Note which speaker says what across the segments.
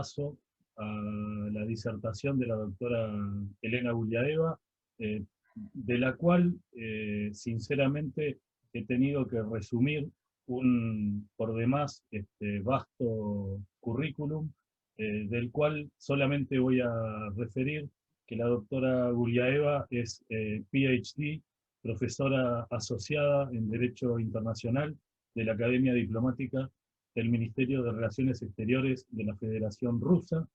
Speaker 1: paso a la disertación de la doctora Elena Guliaeva, de la cual, sinceramente, he tenido que resumir un, por demás, vasto currículum, del cual solamente voy a referir que la doctora Guliaeva es PhD, profesora asociada en Derecho Internacional de la Academia Diplomática del Ministerio de Relaciones Exteriores de la Federación Rusa.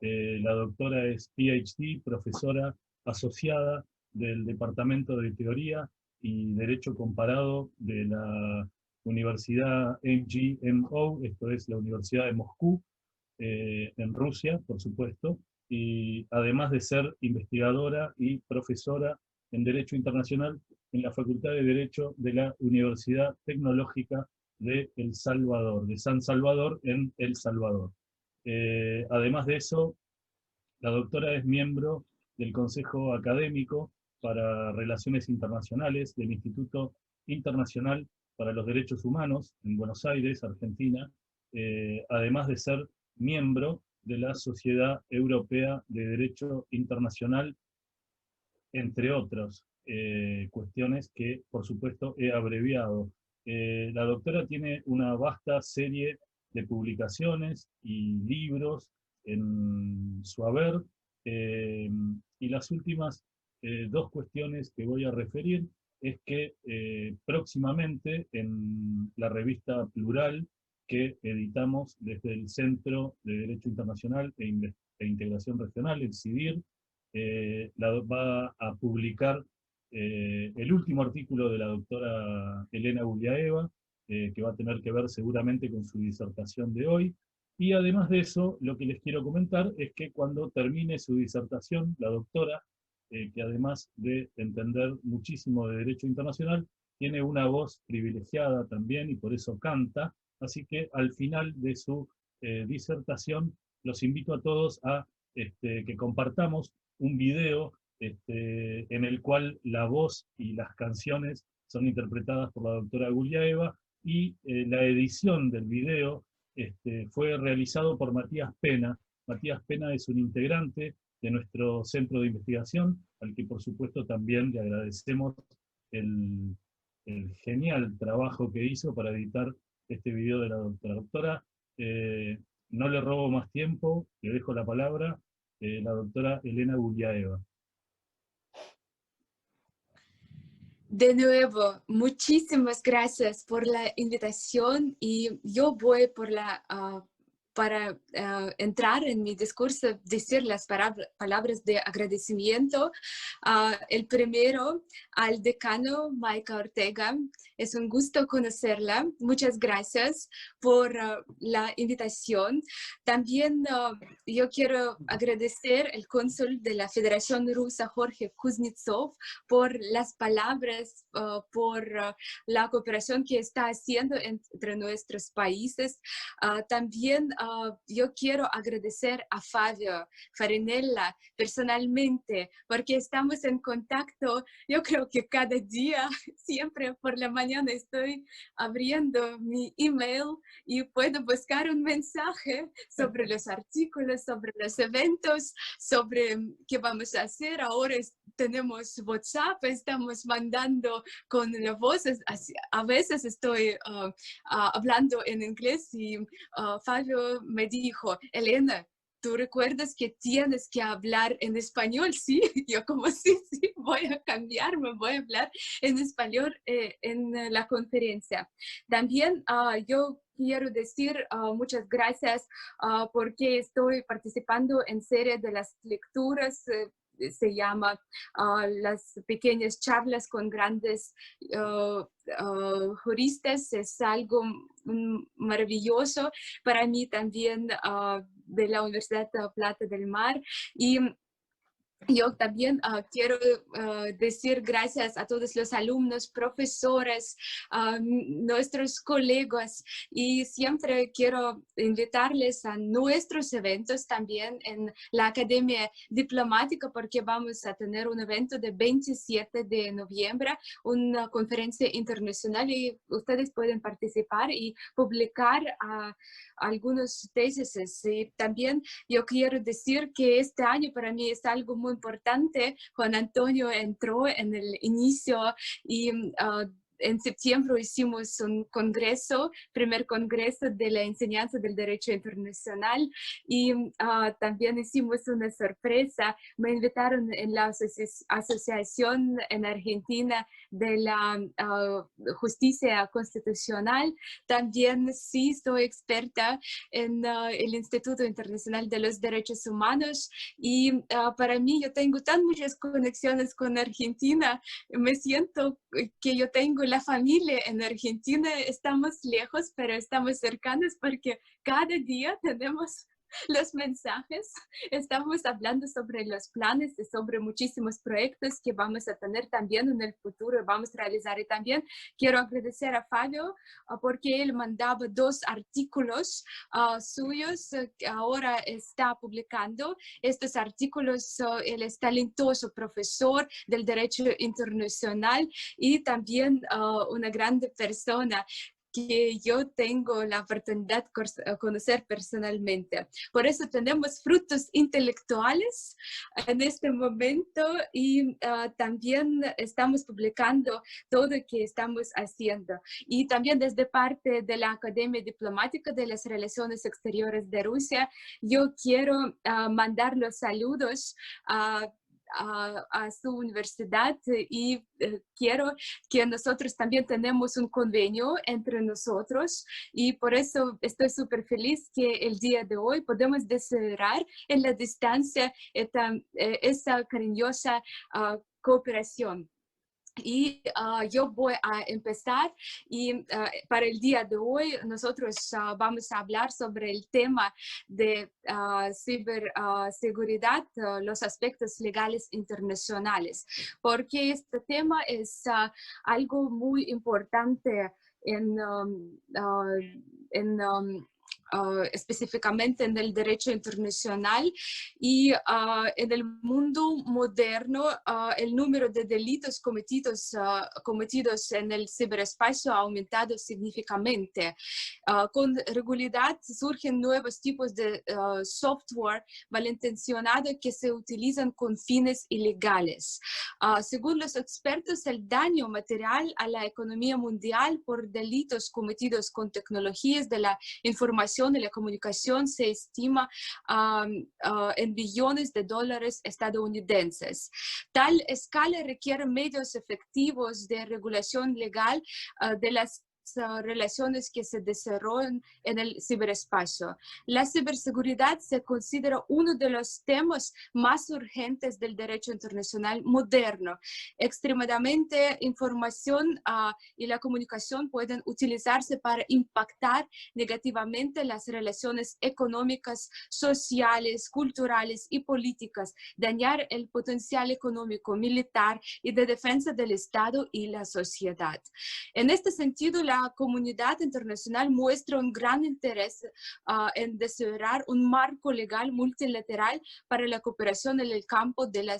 Speaker 1: La doctora es PhD, profesora asociada del Departamento de Teoría y Derecho Comparado de la Universidad MGMO, esto es la Universidad de Moscú, en Rusia, por supuesto, y además de ser investigadora y profesora en Derecho Internacional en la Facultad de Derecho de la Universidad Tecnológica de El Salvador, de San Salvador en El Salvador. Además de eso, la doctora es miembro del Consejo Académico para Relaciones Internacionales del Instituto Internacional para los Derechos Humanos en Buenos Aires, Argentina, además de ser miembro de la Sociedad Europea de Derecho Internacional, entre otras cuestiones que, por supuesto, he abreviado. La doctora tiene una vasta serie de publicaciones y libros en su haber, y las últimas dos cuestiones que voy a referir es que próximamente en la revista Plural que editamos desde el Centro de Derecho Internacional e Integración Regional, el CIDIR, va a publicar el último artículo de la doctora Elena Guliaeva, que va a tener que ver seguramente con su disertación de hoy. Y además de eso, lo que les quiero comentar es que cuando termine su disertación, la doctora, que además de entender muchísimo de derecho internacional, tiene una voz privilegiada también y por eso canta, así que al final de su disertación los invito a todos a que compartamos un video en el cual la voz y las canciones son interpretadas por la doctora Guliaeva, y la edición del video fue realizado por Matías Pena. Matías Pena es un integrante de nuestro centro de investigación, al que por supuesto también le agradecemos el, el genial trabajo que hizo para editar este video de la doctora. Doctora, no le robo más tiempo, le dejo la palabra, la doctora Elena Guliaeva.
Speaker 2: De nuevo, muchísimas gracias por la invitación y yo voy para entrar en mi discurso, decir las palabras de agradecimiento. El primero, al decano Maica Ortega. Es un gusto conocerla. Muchas gracias por la invitación. También yo quiero agradecer al cónsul de la Federación Rusa, Jorge Kuznetsov, por las palabras, por la cooperación que está haciendo entre nuestros países. También yo quiero agradecer a Fabio Farinella personalmente, porque estamos en contacto, yo creo que cada día, siempre por la mañana estoy abriendo mi email y puedo buscar un mensaje sobre los artículos, sobre los eventos, sobre qué vamos a hacer. Ahora tenemos WhatsApp, estamos mandando con la voz, a veces estoy hablando en inglés y Fabio me dijo, Elena, ¿tú recuerdas que tienes que hablar en español? Sí, yo como sí, voy a cambiarme, voy a hablar en español en la conferencia. También yo quiero decir muchas gracias porque estoy participando en serie de las lecturas, se llama las pequeñas charlas con grandes juristas. Es algo maravilloso para mí también de la Universidad de Plata del Mar. Y Yo también quiero decir gracias a todos los alumnos, profesores, nuestros colegas, y siempre quiero invitarles a nuestros eventos también en la Academia Diplomática, porque vamos a tener un evento de 27 de noviembre, una conferencia internacional, y ustedes pueden participar y publicar algunos tesis. Y también yo quiero decir que este año para mí es algo muy importante. Juan Antonio entró en el inicio y en septiembre hicimos un congreso, primer congreso de la enseñanza del derecho internacional, y también hicimos una sorpresa. Me invitaron en la asociación en Argentina de la justicia constitucional. También sí soy experta en el Instituto Internacional de los Derechos Humanos, y para mí yo tengo tan muchas conexiones con Argentina. Me siento que yo tengo la familia en Argentina. Estamos lejos, pero estamos cercanos porque cada día tenemos los mensajes, estamos hablando sobre los planes y sobre muchísimos proyectos que vamos a tener también en el futuro, vamos a realizar. Y también quiero agradecer a Fabio porque él mandaba 2 artículos suyos que ahora está publicando. Estos artículos, él es talentoso profesor del derecho internacional y también una grande persona que yo tengo la oportunidad de conocer personalmente. Por eso tenemos frutos intelectuales en este momento, y también estamos publicando todo lo que estamos haciendo. Y también desde parte de la Academia Diplomática de las Relaciones Exteriores de Rusia, yo quiero mandar los saludos a su universidad, y quiero que nosotros también tenemos un convenio entre nosotros, y por eso estoy súper feliz que el día de hoy podemos desarrollar en la distancia esa cariñosa cooperación. Y yo voy a empezar, y para el día de hoy nosotros vamos a hablar sobre el tema de ciberseguridad, los aspectos legales internacionales, porque este tema es algo muy importante en específicamente en el derecho internacional, y en el mundo moderno el número de delitos cometidos en el ciberespacio ha aumentado significativamente. Con regularidad surgen nuevos tipos de software malintencionado que se utilizan con fines ilegales. Según los expertos, el daño material a la economía mundial por delitos cometidos con tecnologías de la información y la comunicación se estima en billones de dólares estadounidenses. Tal escala requiere medios efectivos de regulación legal de las relaciones que se desarrollan en el ciberespacio. La ciberseguridad se considera uno de los temas más urgentes del derecho internacional moderno. Extremadamente, información y la comunicación pueden utilizarse para impactar negativamente las relaciones económicas, sociales, culturales y políticas, dañar el potencial económico, militar y de defensa del Estado y la sociedad. En este sentido, la comunidad internacional muestra un gran interés en desarrollar un marco legal multilateral para la cooperación en el campo de la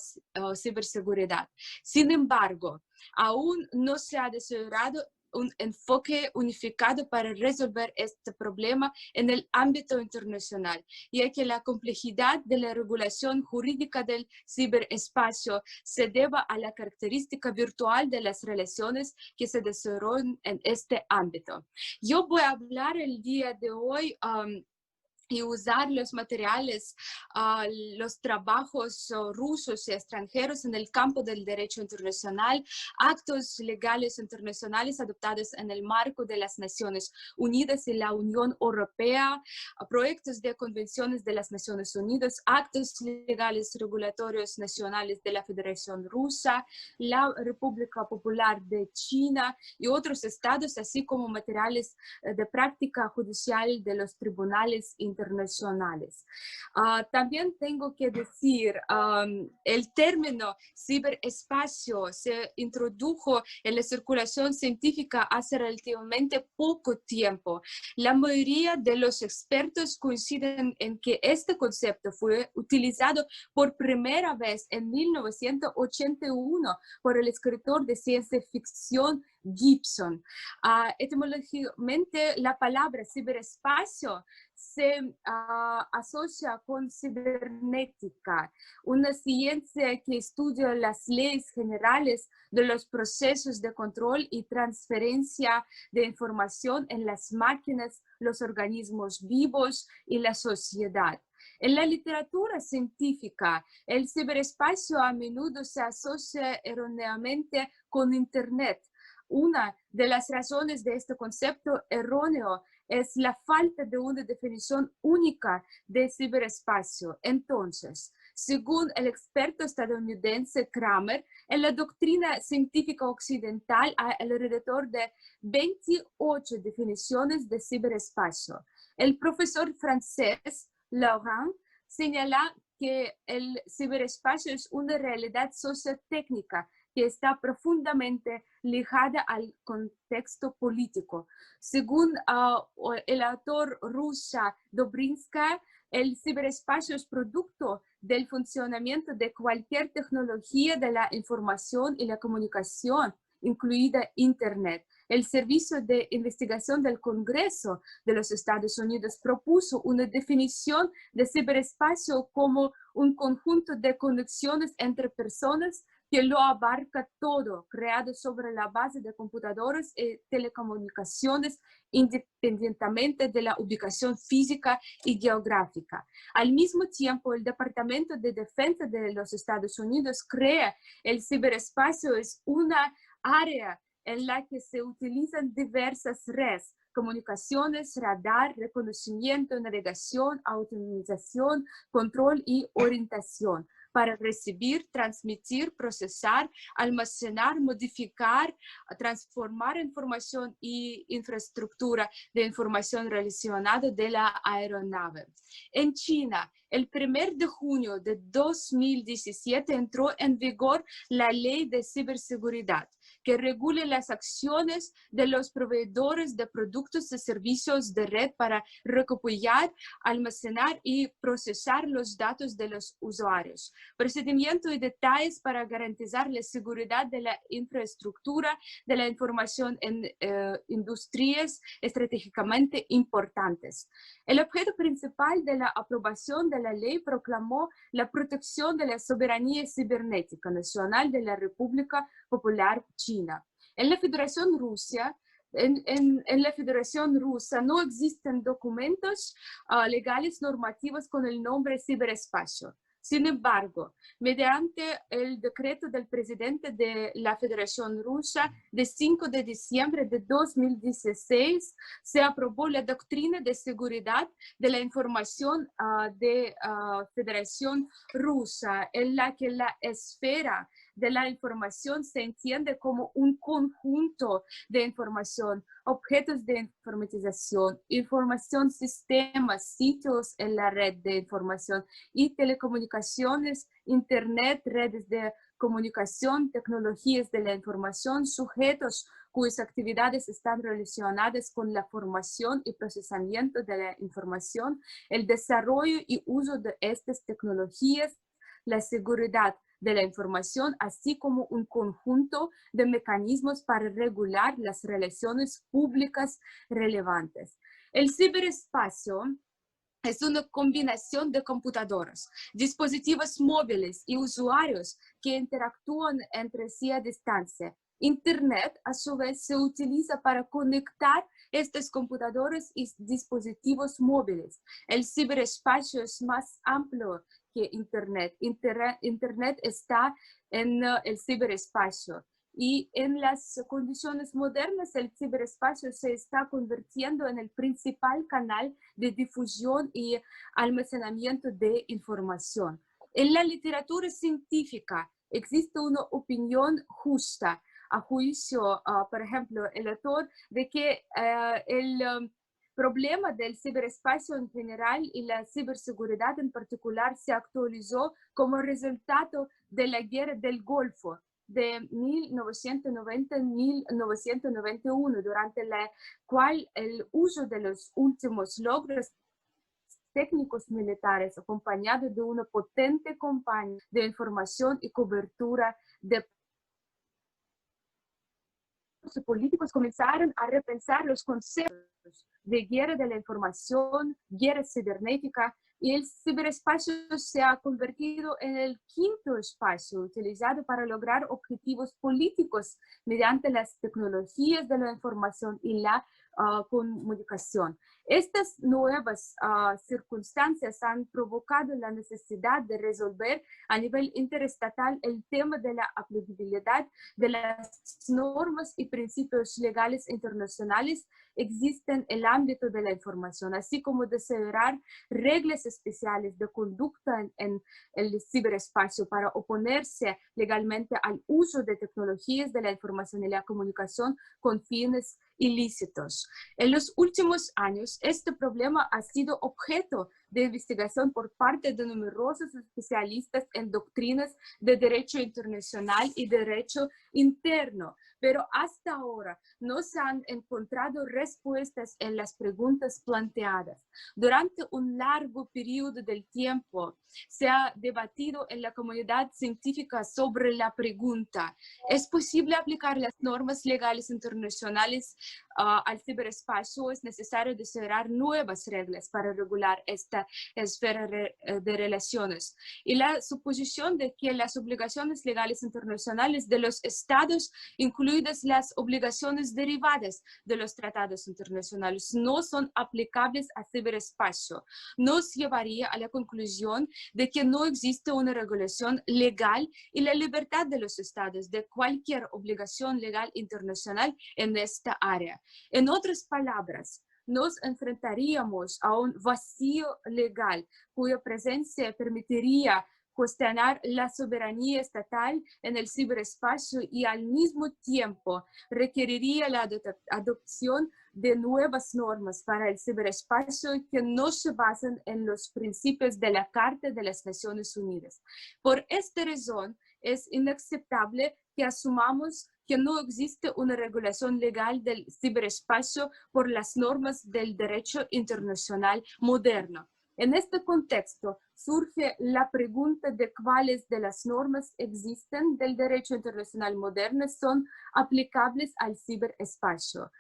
Speaker 2: ciberseguridad. Sin embargo, aún no se ha desarrollado un enfoque unificado para resolver este problema en el ámbito internacional, ya que la complejidad de la regulación jurídica del ciberespacio se debe a la característica virtual de las relaciones que se desarrollan en este ámbito. Yo voy a hablar el día de hoy y usar los materiales, los trabajos rusos y extranjeros en el campo del derecho internacional, actos legales internacionales adoptados en el marco de las Naciones Unidas y la Unión Europea, proyectos de convenciones de las Naciones Unidas, actos legales regulatorios nacionales de la Federación Rusa, la República Popular de China y otros estados, así como materiales de práctica judicial de los tribunales internacionales. internacionales. También tengo que decir, el término ciberespacio se introdujo en la circulación científica hace relativamente poco tiempo. La mayoría de los expertos coinciden en que este concepto fue utilizado por primera vez en 1981 por el escritor de ciencia ficción Gibson. Etimológicamente, la palabra ciberespacio se asocia con cibernética, una ciencia que estudia las leyes generales de los procesos de control y transferencia de información en las máquinas, los organismos vivos y la sociedad. En la literatura científica, el ciberespacio a menudo se asocia erróneamente con Internet. Una de las razones de este concepto erróneo es la falta de una definición única de ciberespacio. Entonces, según el experto estadounidense Kramer, en la doctrina científica occidental hay alrededor de 28 definiciones de ciberespacio. El profesor francés Laurent señala que el ciberespacio es una realidad sociotécnica que está profundamente ligada al contexto político. Según el autor rusa Dobrinskaya, el ciberespacio es producto del funcionamiento de cualquier tecnología de la información y la comunicación, incluida Internet. El Servicio de Investigación del Congreso de los Estados Unidos propuso una definición de ciberespacio como un conjunto de conexiones entre personas que lo abarca todo, creado sobre la base de computadores y telecomunicaciones independientemente de la ubicación física y geográfica. Al mismo tiempo, el Departamento de Defensa de los Estados Unidos cree el ciberespacio es una área en la que se utilizan diversas redes, comunicaciones, radar, reconocimiento, navegación, automatización, control y orientación para recibir, transmitir, procesar, almacenar, modificar, transformar información y infraestructura de información relacionada de la aeronave. En China, el 1 de junio de 2017 entró en vigor la Ley de Ciberseguridad, que regule las acciones de los proveedores de productos y servicios de red para recopilar, almacenar y procesar los datos de los usuarios. Procedimiento y detalles para garantizar la seguridad de la infraestructura de la información en industrias estratégicamente importantes. El objeto principal de la aprobación de la ley proclamó la protección de la soberanía cibernética nacional de la República Popular China. En la Federación Rusa, en la Federación Rusa no existen documentos legales normativos con el nombre ciberespacio. Sin embargo, mediante el decreto del presidente de la Federación Rusa de 5 de diciembre de 2016, se aprobó la doctrina de seguridad de la información de Federación Rusa, en la que la esfera de la información se entiende como un conjunto de información, objetos de informatización, información, sistemas, sitios en la red de información y telecomunicaciones, Internet, redes de comunicación, tecnologías de la información, sujetos cuyas actividades están relacionadas con la formación y procesamiento de la información, el desarrollo y uso de estas tecnologías, la seguridad de la información, así como un conjunto de mecanismos para regular las relaciones públicas relevantes. El ciberespacio es una combinación de computadoras, dispositivos móviles y usuarios que interactúan entre sí a distancia. Internet, a su vez, se utiliza para conectar estos computadores y dispositivos móviles. El ciberespacio es más amplio que Internet. Internet está en el ciberespacio. Y en las condiciones modernas, el ciberespacio se está convirtiendo en el principal canal de difusión y almacenamiento de información. En la literatura científica existe una opinión justa, a juicio, por ejemplo, el autor de que el problema del ciberespacio en general y la ciberseguridad en particular se actualizó como resultado de la guerra del Golfo de 1990-1991, durante la cual el uso de los últimos logros técnicos militares, acompañado de una potente campaña de información y cobertura de políticos, comenzaron a repensar los conceptos de guerra de la información, guerra cibernética, y el ciberespacio se ha convertido en el quinto espacio utilizado para lograr objetivos políticos mediante las tecnologías de la información y la comunicación. Estas nuevas circunstancias han provocado la necesidad de resolver a nivel interestatal el tema de la aplicabilidad de las normas y principios legales internacionales existen en el ámbito de la información, así como de cerrar reglas especiales de conducta en el ciberespacio para oponerse legalmente al uso de tecnologías de la información y la comunicación con fines ilícitos. En los últimos años, este problema ha sido objeto de investigación por parte de numerosos especialistas en doctrinas de derecho internacional y derecho interno, pero hasta ahora no se han encontrado respuestas en las preguntas planteadas. Durante un largo periodo del tiempo se ha debatido en la comunidad científica sobre la pregunta: ¿es posible aplicar las normas legales internacionales al ciberespacio? ¿Es necesario desarrollar nuevas reglas para regular esta esfera de relaciones? Y la suposición de que las obligaciones legales internacionales de los estados, incluidas las obligaciones derivadas de los tratados internacionales, no son aplicables al ciberespacio, nos llevaría a la conclusión de que no existe una regulación legal y la libertad de los estados de cualquier obligación legal internacional en esta área. En otras palabras, nos enfrentaríamos a un vacío legal cuya presencia permitiría cuestionar la soberanía estatal en el ciberespacio y al mismo tiempo requeriría la adopción de nuevas normas para el ciberespacio que no se basan en los principios de la Carta de las Naciones Unidas. Por esta razón, es inaceptable que asumamos que no existe una regulación legal del ciberespacio por las normas del derecho internacional moderno. En este contexto, surge la pregunta de cuáles de las normas existen del derecho internacional moderno son aplicables al ciberespacio.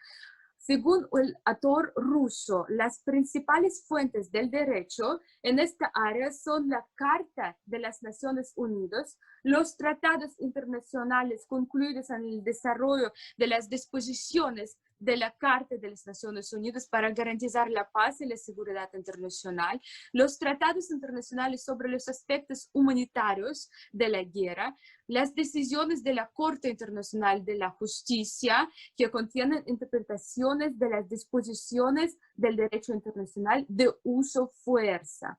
Speaker 2: Según el autor ruso, las principales fuentes del derecho en esta área son la Carta de las Naciones Unidas, los tratados internacionales concluidos en el desarrollo de las disposiciones de la Carta de las Naciones Unidas para garantizar la paz y la seguridad internacional, los tratados internacionales sobre los aspectos humanitarios de la guerra, las decisiones de la Corte Internacional de la Justicia que contienen interpretaciones de las disposiciones del derecho internacional de uso fuerza.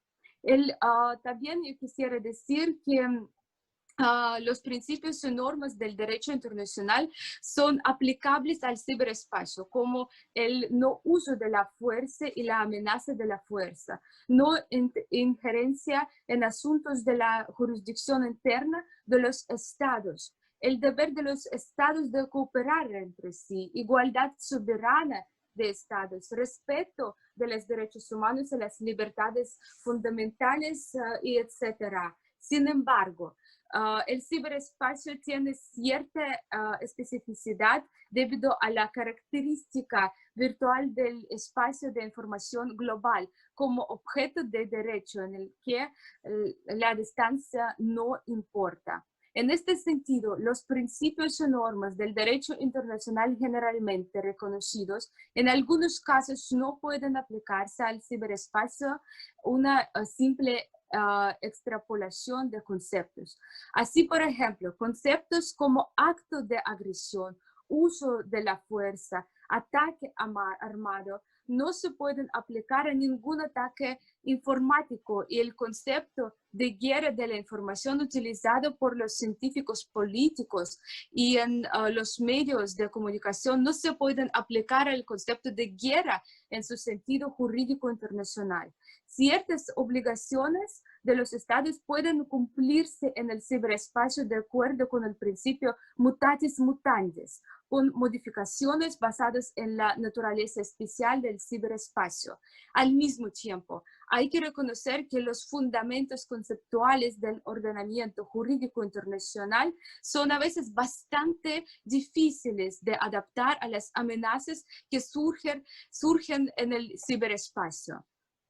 Speaker 2: También yo quisiera decir que los principios y normas del derecho internacional son aplicables al ciberespacio, como el no uso de la fuerza y la amenaza de la fuerza, no injerencia en asuntos de la jurisdicción interna de los estados, el deber de los estados de cooperar entre sí, igualdad soberana de estados, respeto de los derechos humanos y las libertades fundamentales, y etcétera. Sin embargo, el ciberespacio tiene cierta especificidad debido a la característica virtual del espacio de información global como objeto de derecho en el que la distancia no importa. En este sentido, los principios y normas del derecho internacional generalmente reconocidos en algunos casos no pueden aplicarse al ciberespacio una simple extrapolación de conceptos. Así, por ejemplo, conceptos como acto de agresión, uso de la fuerza, ataque armado, no se pueden aplicar a ningún ataque informático, y el concepto de guerra de la información utilizado por los científicos políticos y en los medios de comunicación no se pueden aplicar al concepto de guerra en su sentido jurídico internacional. Ciertas obligaciones de los estados pueden cumplirse en el ciberespacio de acuerdo con el principio mutatis mutandis, con modificaciones basadas en la naturaleza especial del ciberespacio. Al mismo tiempo, hay que reconocer que los fundamentos conceptuales del ordenamiento jurídico internacional son a veces bastante difíciles de adaptar a las amenazas que surgen en el ciberespacio.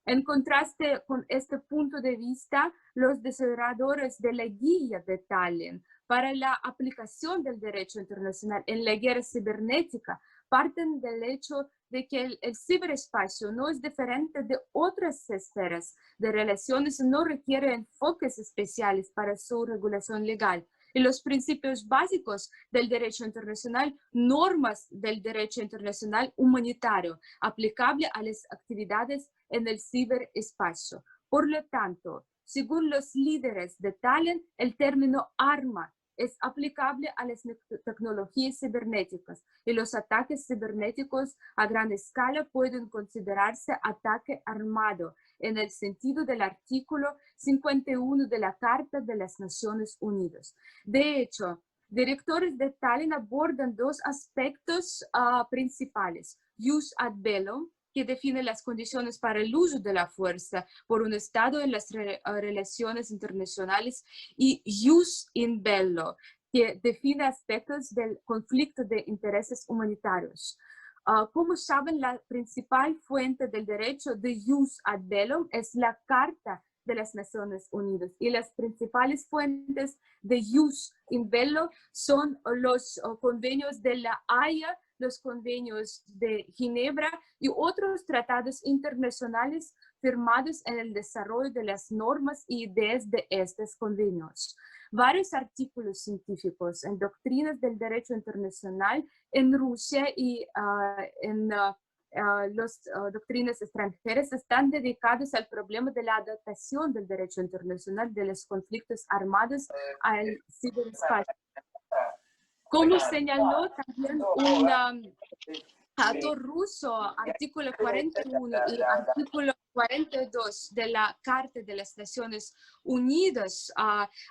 Speaker 2: En contraste con este punto de vista, los desarrolladores de la guía de Tallinn para la aplicación del derecho internacional en la guerra cibernética parten del hecho de que el ciberespacio no es diferente de otras esferas de relaciones y no requiere enfoques especiales para su regulación legal. Y los principios básicos del derecho internacional, normas del derecho internacional humanitario aplicable a las actividades en el ciberespacio. Por lo tanto, según los líderes de Tallinn, el término arma es aplicable a las tecnologías cibernéticas, y los ataques cibernéticos a gran escala pueden considerarse ataque armado en el sentido del artículo 51 de la Carta de las Naciones Unidas. De hecho, directores de Tallinn abordan dos aspectos principales: jus ad bellum, que define las condiciones para el uso de la fuerza por un Estado en las relaciones internacionales, y jus in bello, que define aspectos del conflicto de intereses humanitarios. Como saben, la principal fuente del derecho de jus ad bellum es la Carta de las Naciones Unidas, y las principales fuentes de jus in bello son los convenios de la Haya, los convenios de Ginebra y otros tratados internacionales firmados en el desarrollo de las normas y ideas de estos convenios. Varios artículos científicos en doctrinas del derecho internacional en Rusia y en las doctrinas extranjeras están dedicados al problema de la adaptación del derecho internacional de los conflictos armados al ciberespacio. Como señaló también un autor ruso, artículo 41 y artículo 42 de la Carta de las Naciones Unidas,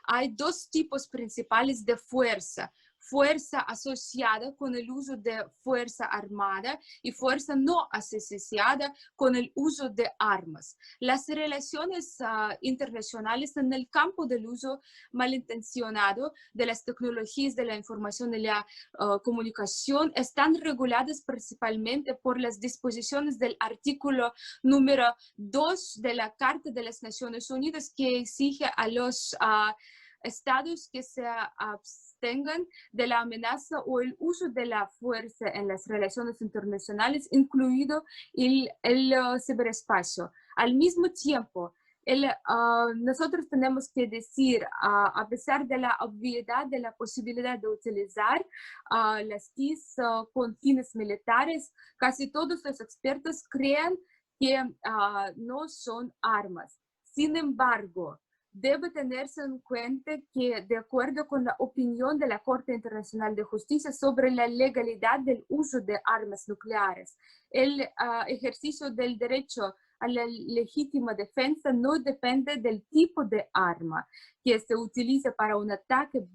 Speaker 2: hay dos tipos principales de fuerza: fuerza asociada con el uso de fuerza armada y fuerza no asociada con el uso de armas. Las relaciones internacionales en el campo del uso malintencionado de las tecnologías de la información y la comunicación están reguladas principalmente por las disposiciones del artículo número 2 de la Carta de las Naciones Unidas, que exige a los estados que se abstengan de la amenaza o el uso de la fuerza en las relaciones internacionales, incluido el ciberespacio. Al mismo tiempo, nosotros tenemos que decir, a pesar de la obviedad de la posibilidad de utilizar las TIC con fines militares, casi todos los expertos creen que no son armas. Sin embargo, debe tenerse en cuenta que, de acuerdo con la opinión de la Corte Internacional de Justicia sobre la legalidad del uso de armas nucleares, el ejercicio del derecho a la legítima defensa no depende del tipo de arma que se utiliza para un ataque,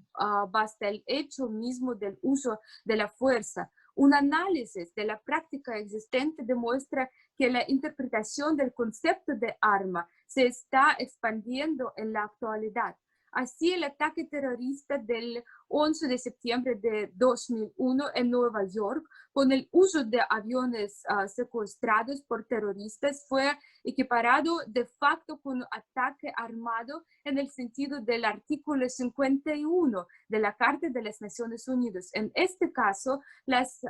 Speaker 2: basta el hecho mismo del uso de la fuerza. Un análisis de la práctica existente demuestra que la interpretación del concepto de arma se está expandiendo en la actualidad. Así, el ataque terrorista del 11 de septiembre de 2001 en Nueva York, con el uso de aviones secuestrados por terroristas, fue equiparado de facto con un ataque armado en el sentido del artículo 51 de la Carta de las Naciones Unidas. En este caso, las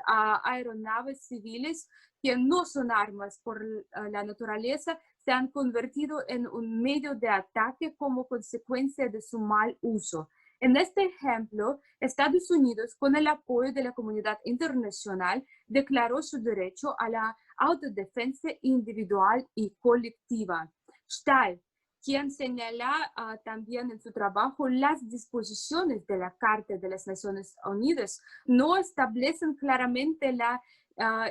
Speaker 2: aeronaves civiles, que no son armas por la naturaleza, se han convertido en un medio de ataque como consecuencia de su mal uso. En este ejemplo, Estados Unidos, con el apoyo de la comunidad internacional, declaró su derecho a la autodefensa individual y colectiva. Stahl, quien señala también en su trabajo las disposiciones de la Carta de las Naciones Unidas, no establecen claramente la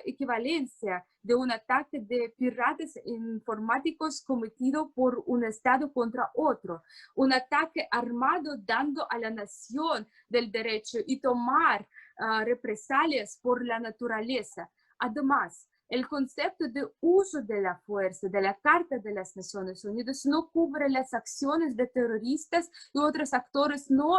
Speaker 2: equivalencia de un ataque de piratas informáticos cometido por un Estado contra otro, un ataque armado dando a la nación del derecho y tomar represalias por la naturaleza. Además, el concepto de uso de la fuerza de la Carta de las Naciones Unidas no cubre las acciones de terroristas y otros actores no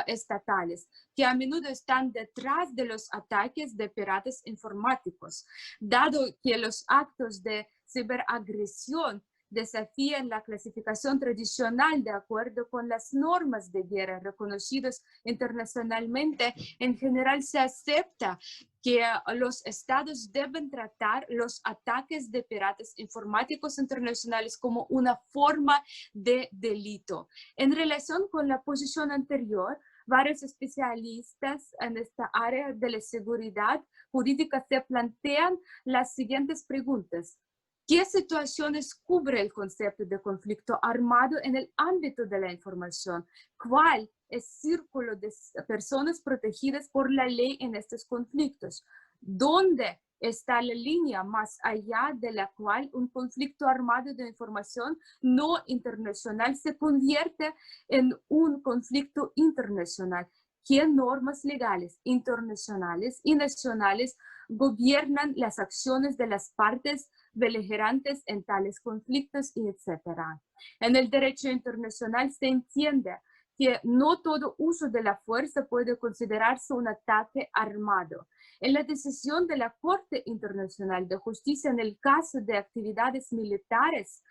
Speaker 2: estatales, que a menudo están detrás de los ataques de piratas informáticos. Dado que los actos de ciberagresión desafían la clasificación tradicional de acuerdo con las normas de guerra reconocidas internacionalmente, en general se acepta que los estados deben tratar los ataques de piratas informáticos internacionales como una forma de delito. En relación con la posición anterior, varios especialistas en esta área de la seguridad jurídica se plantean las siguientes preguntas. ¿Qué situaciones cubre el concepto de conflicto armado en el ámbito de la información? ¿Cuál es el círculo de personas protegidas por la ley en estos conflictos? ¿Dónde está la línea más allá de la cual un conflicto armado de información no internacional se convierte en un conflicto internacional? ¿Qué normas legales internacionales y nacionales gobiernan las acciones de las partes beligerantes en tales conflictos, y etcétera? En el derecho internacional se entiende que no todo uso de la fuerza puede considerarse un ataque armado. En la decisión de la Corte Internacional de Justicia en el caso de actividades militares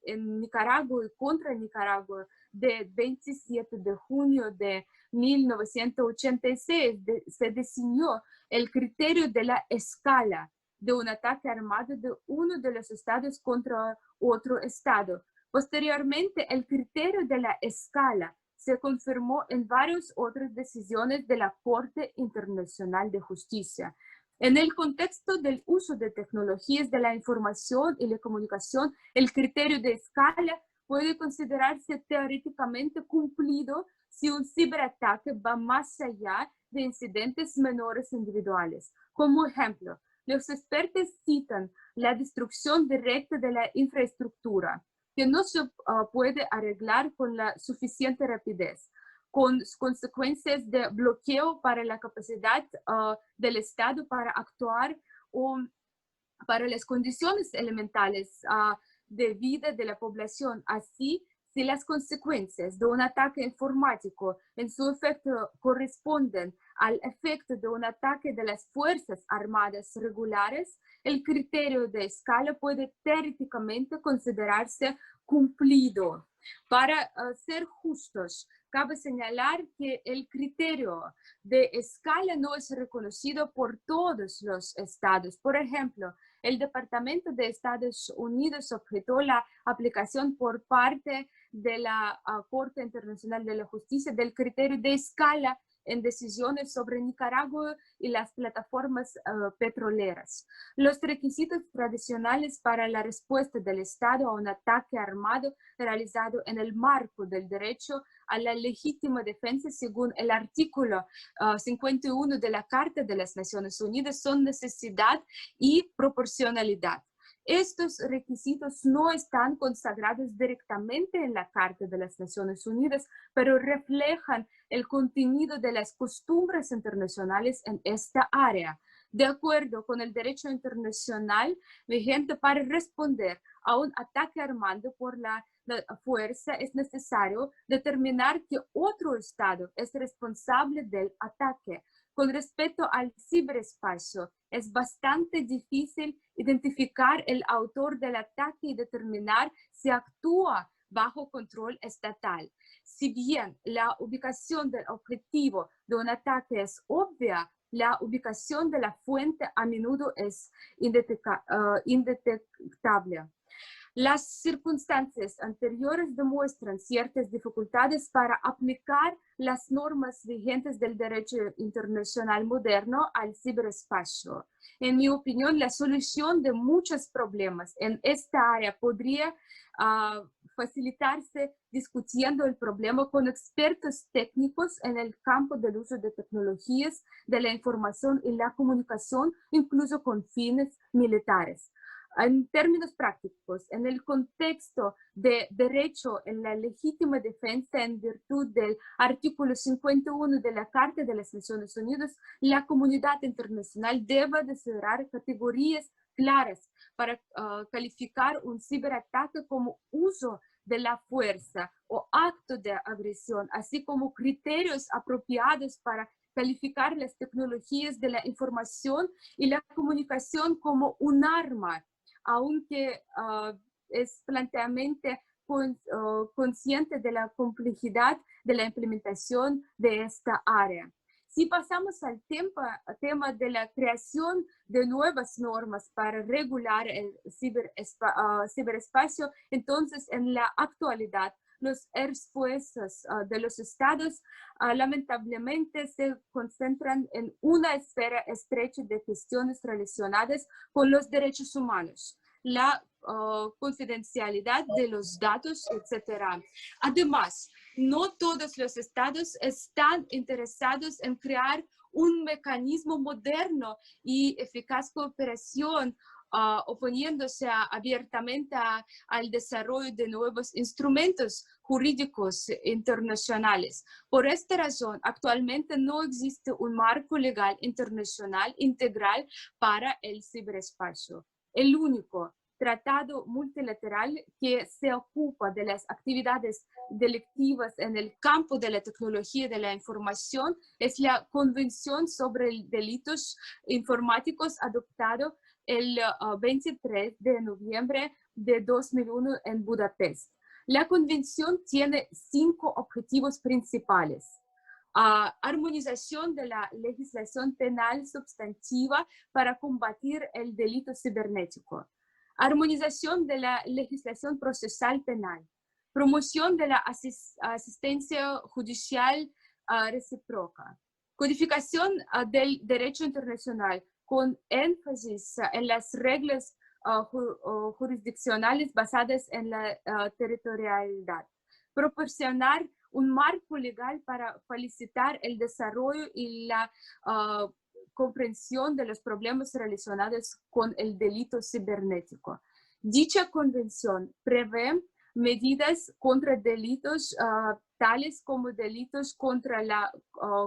Speaker 2: en Nicaragua y contra Nicaragua de 27 de junio de 1986, se definió el criterio de la escala de un ataque armado de uno de los estados contra otro estado. Posteriormente, el criterio de la escala se confirmó en varias otras decisiones de la Corte Internacional de Justicia. En el contexto del uso de tecnologías de la información y la comunicación, el criterio de escala puede considerarse teóricamente cumplido si un ciberataque va más allá de incidentes menores individuales. Como ejemplo, los expertos citan la destrucción directa de la infraestructura, que no se puede arreglar con la suficiente rapidez, con consecuencias de bloqueo para la capacidad del Estado para actuar o para las condiciones elementales de vida de la población. Así, si las consecuencias de un ataque informático en su efecto corresponden al efecto de un ataque de las Fuerzas Armadas regulares, el criterio de escala puede teóricamente considerarse cumplido. Para ser justos, cabe señalar que el criterio de escala no es reconocido por todos los estados. Por ejemplo, el Departamento de Estados Unidos objetó la aplicación por parte de la Corte Internacional de la Justicia del criterio de escala en decisiones sobre Nicaragua y las plataformas petroleras. Los requisitos tradicionales para la respuesta del Estado a un ataque armado realizado en el marco del derecho a la legítima defensa según el artículo 51 de la Carta de las Naciones Unidas son necesidad y proporcionalidad. Estos requisitos no están consagrados directamente en la Carta de las Naciones Unidas, pero reflejan el contenido de las costumbres internacionales en esta área. De acuerdo con el derecho internacional vigente, para responder a un ataque armado por la fuerza es necesario determinar que otro Estado es responsable del ataque. Con respecto al ciberespacio, es bastante difícil identificar el autor del ataque y determinar si actúa bajo control estatal. Si bien la ubicación del objetivo de un ataque es obvia, la ubicación de la fuente a menudo es indetectable. Las circunstancias anteriores demuestran ciertas dificultades para aplicar las normas vigentes del derecho internacional moderno al ciberespacio. En mi opinión, la solución de muchos problemas en esta área podría facilitarse discutiendo el problema con expertos técnicos en el campo del uso de tecnologías de la información y la comunicación, incluso con fines militares. En términos prácticos, en el contexto de derecho en la legítima defensa en virtud del artículo 51 de la Carta de las Naciones Unidas, la comunidad internacional debe desarrollar categorías claras para calificar un ciberataque como uso de la fuerza o acto de agresión, así como criterios apropiados para calificar las tecnologías de la información y la comunicación como un arma, aunque es planteamiento consciente de la complejidad de la implementación de esta área. Si pasamos al tema de la creación de nuevas normas para regular el ciberespacio, entonces en la actualidad los esfuerzos de los estados lamentablemente se concentran en una esfera estrecha de cuestiones relacionadas con los derechos humanos, la confidencialidad de los datos, etc. Además, no todos los estados están interesados en crear un mecanismo moderno y eficaz cooperación, oponiéndose abiertamente al desarrollo de nuevos instrumentos jurídicos internacionales. Por esta razón, actualmente no existe un marco legal internacional integral para el ciberespacio. El único tratado multilateral que se ocupa de las actividades delictivas en el campo de la tecnología de la información es la Convención sobre Delitos Informáticos, adoptado el 23 de noviembre de 2001 en Budapest. La convención tiene 5 objetivos principales. Armonización de la legislación penal sustantiva para combatir el delito cibernético. Armonización de la legislación procesal penal. Promoción de la asistencia judicial recíproca. Codificación del derecho internacional con énfasis en las reglas jurisdiccionales basadas en la territorialidad. Proporcionar un marco legal para facilitar el desarrollo y la comprensión de los problemas relacionados con el delito cibernético. Dicha convención prevé medidas contra delitos tales como delitos contra la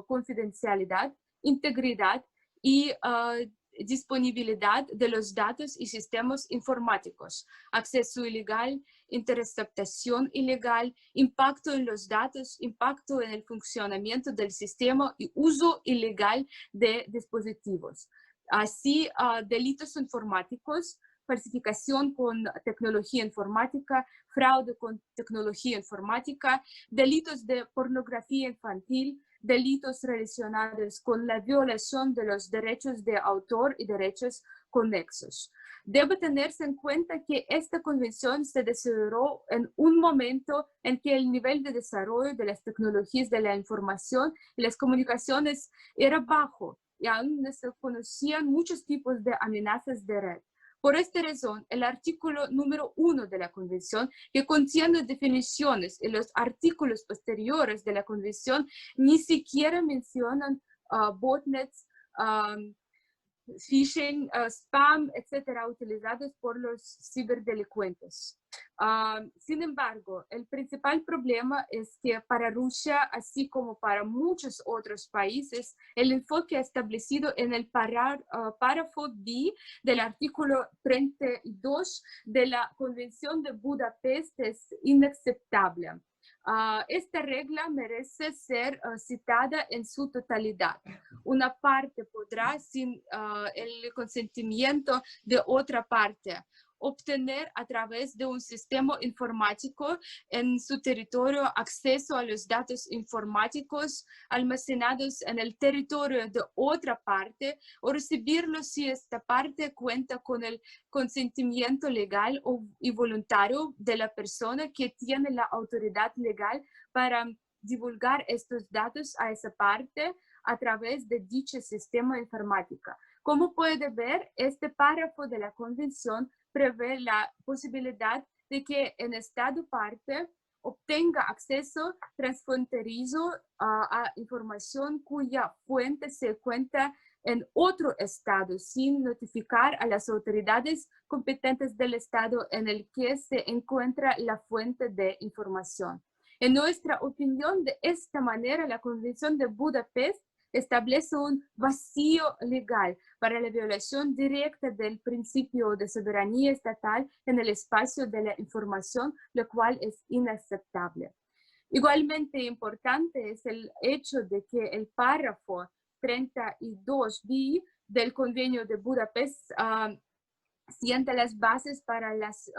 Speaker 2: confidencialidad, integridad y disponibilidad de los datos y sistemas informáticos, acceso ilegal, interceptación ilegal, impacto en los datos, impacto en el funcionamiento del sistema y uso ilegal de dispositivos. Así, delitos informáticos, falsificación con tecnología informática, fraude con tecnología informática, delitos de pornografía infantil, delitos relacionados con la violación de los derechos de autor y derechos conexos. Debe tenerse en cuenta que esta convención se desarrolló en un momento en que el nivel de desarrollo de las tecnologías de la información y las comunicaciones era bajo y aún no se conocían muchos tipos de amenazas de red. Por esta razón, el artículo número 1 de la Convención, que contiene definiciones, y los artículos posteriores de la Convención ni siquiera mencionan botnets, phishing, spam, etcétera, utilizados por los ciberdelincuentes. Sin embargo, el principal problema es que para Rusia, así como para muchos otros países, el enfoque establecido en el párrafo B del artículo 32 de la Convención de Budapest es inaceptable. Esta regla merece ser citada en su totalidad. Una parte podrá, sin el consentimiento de otra parte, obtener a través de un sistema informático en su territorio acceso a los datos informáticos almacenados en el territorio de otra parte o recibirlos si esta parte cuenta con el consentimiento legal y voluntario de la persona que tiene la autoridad legal para divulgar estos datos a esa parte a través de dicho sistema informático. Como puede ver, este párrafo de la Convención prevé la posibilidad de que el Estado parte obtenga acceso transfronterizo a información cuya fuente se encuentra en otro Estado sin notificar a las autoridades competentes del Estado en el que se encuentra la fuente de información. En nuestra opinión, de esta manera, la Convención de Budapest establece un vacío legal para la violación directa del principio de soberanía estatal en el espacio de la información, lo cual es inaceptable. Igualmente importante es el hecho de que el párrafo 32b del Convenio de Budapest sienta las bases para las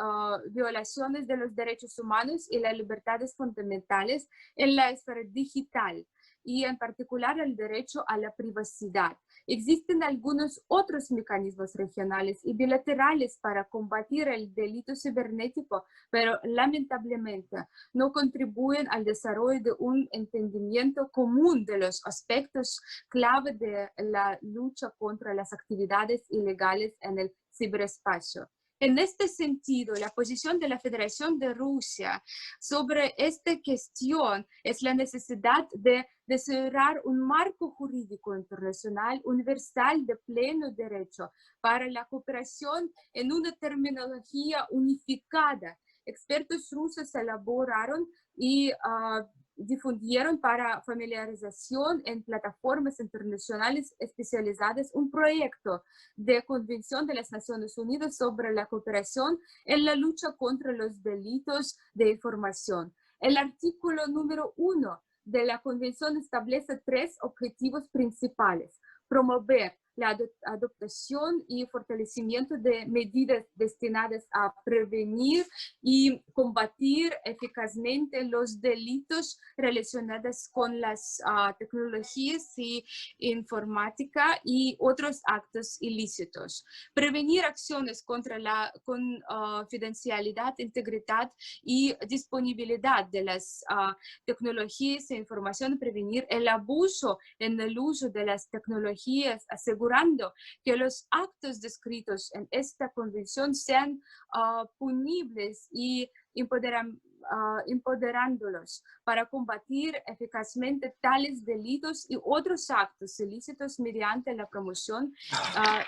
Speaker 2: violaciones de los derechos humanos y las libertades fundamentales en la esfera digital y en particular el derecho a la privacidad. Existen algunos otros mecanismos regionales y bilaterales para combatir el delito cibernético, pero lamentablemente no contribuyen al desarrollo de un entendimiento común de los aspectos clave de la lucha contra las actividades ilegales en el ciberespacio. En este sentido, la posición de la Federación de Rusia sobre esta cuestión es la necesidad de desarrollar un marco jurídico internacional universal de pleno derecho para la cooperación en una terminología unificada. Expertos rusos elaboraron y difundieron para familiarización en plataformas internacionales especializadas un proyecto de Convención de las Naciones Unidas sobre la cooperación en la lucha contra los delitos de información. El artículo número 1 de la Convención establece 3 objetivos principales: promover la adoptación y fortalecimiento de medidas destinadas a prevenir y combatir eficazmente los delitos relacionados con las tecnologías y informática y otros actos ilícitos. Prevenir acciones contra la confidencialidad, integridad y disponibilidad de las tecnologías e información, prevenir el abuso en el uso de las tecnologías, asegurando que los actos descritos en esta convención sean punibles y empoderándolos para combatir eficazmente tales delitos y otros actos ilícitos mediante la promoción,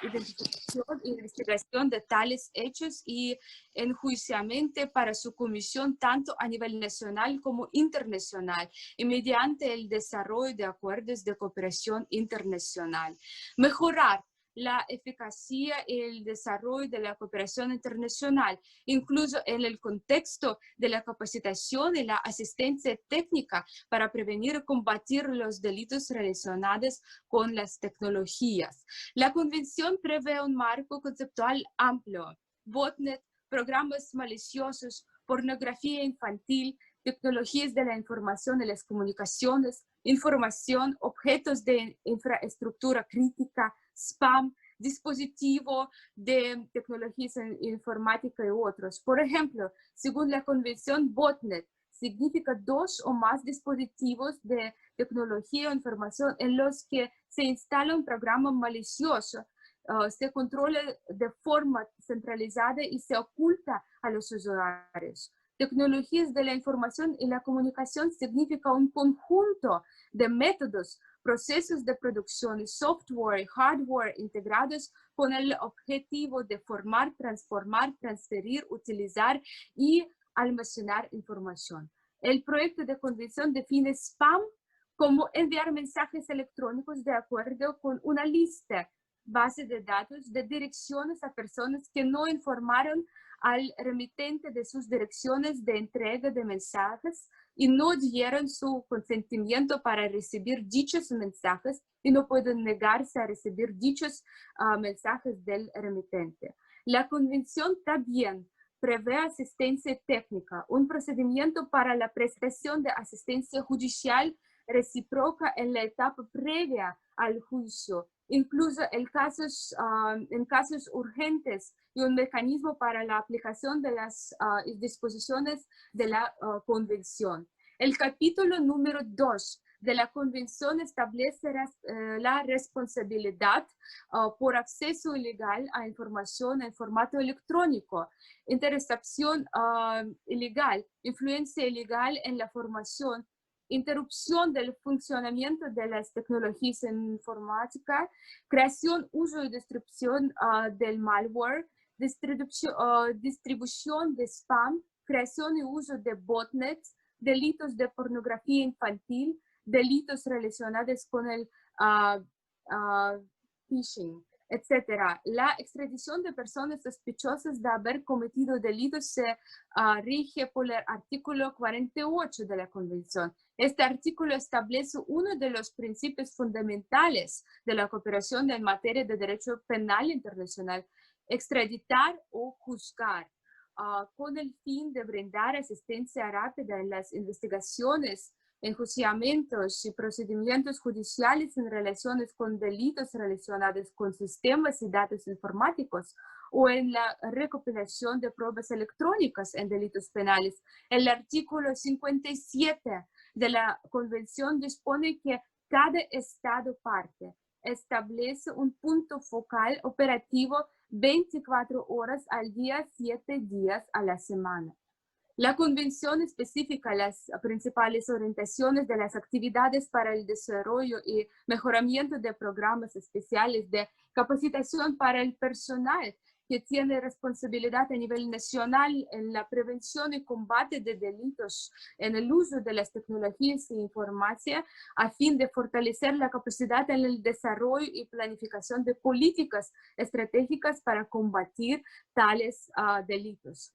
Speaker 2: identificación e investigación de tales hechos y enjuiciamiento para su comisión tanto a nivel nacional como internacional y mediante el desarrollo de acuerdos de cooperación internacional. Mejorar la eficacia y el desarrollo de la cooperación internacional, incluso en el contexto de la capacitación y la asistencia técnica para prevenir y combatir los delitos relacionados con las tecnologías. La Convención prevé un marco conceptual amplio: botnet, programas maliciosos, pornografía infantil, tecnologías de la información y las comunicaciones, información, objetos de infraestructura crítica, spam, dispositivo de tecnologías informática y otros. Por ejemplo, según la Convención, botnet significa 2 o más dispositivos de tecnología o información en los que se instala un programa malicioso, se controla de forma centralizada y se oculta a los usuarios. Tecnologías de la información y la comunicación significa un conjunto de métodos, procesos de producción y software y hardware integrados con el objetivo de formar, transformar, transferir, utilizar y almacenar información. El proyecto de convención define spam como enviar mensajes electrónicos de acuerdo con una lista, base de datos de direcciones a personas que no informaron al remitente de sus direcciones de entrega de mensajes y no dieron su consentimiento para recibir dichos mensajes y no pueden negarse a recibir dichos mensajes del remitente. La convención también prevé asistencia técnica, un procedimiento para la prestación de asistencia judicial recíproca en la etapa previa al juicio, incluso en casos urgentes, y un mecanismo para la aplicación de las disposiciones de la convención. El capítulo número 2 de la Convención establece la responsabilidad por acceso ilegal a información en formato electrónico, intercepción ilegal, influencia ilegal en la formación, interrupción del funcionamiento de las tecnologías informáticas, creación, uso y distribución del malware, distribución de spam, creación y uso de botnets, delitos de pornografía infantil, delitos relacionados con el phishing, etc. La extradición de personas sospechosas de haber cometido delitos se rige por el artículo 48 de la Convención. Este artículo establece uno de los principios fundamentales de la cooperación en materia de derecho penal internacional: extraditar o juzgar, con el fin de brindar asistencia rápida en las investigaciones, enjuiciamientos y procedimientos judiciales en relaciones con delitos relacionados con sistemas y datos informáticos, o en la recopilación de pruebas electrónicas en delitos penales. El artículo 57 de la Convención dispone que cada Estado parte establece un punto focal operativo 24 horas al día, 7 días a la semana. La Convención especifica las principales orientaciones de las actividades para el desarrollo y mejoramiento de programas especiales de capacitación para el personal que tiene responsabilidad a nivel nacional en la prevención y combate de delitos en el uso de las tecnologías e información, a fin de fortalecer la capacidad en el desarrollo y planificación de políticas estratégicas para combatir tales delitos.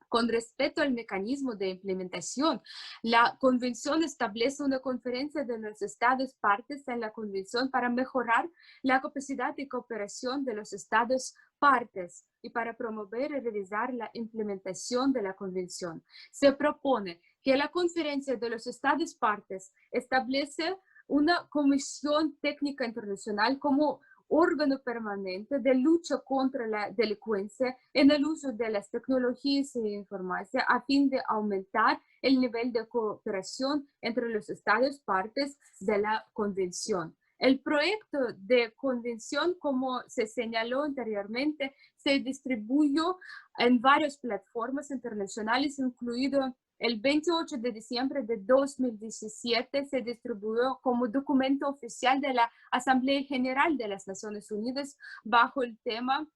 Speaker 2: Con respecto al mecanismo de implementación, la Convención establece una conferencia de los Estados partes en la Convención para mejorar la capacidad de cooperación de los Estados partes y para promover y revisar la implementación de la Convención. Se propone que la conferencia de los Estados partes establece una comisión técnica internacional como órgano permanente de lucha contra la delincuencia en el uso de las tecnologías e información, a fin de aumentar el nivel de cooperación entre los Estados partes de la Convención. El proyecto de convención, como se señaló anteriormente, se distribuyó en varias plataformas internacionales, incluido el 28 de diciembre de 2017 se distribuyó como documento oficial de la Asamblea General de las Naciones Unidas bajo el tema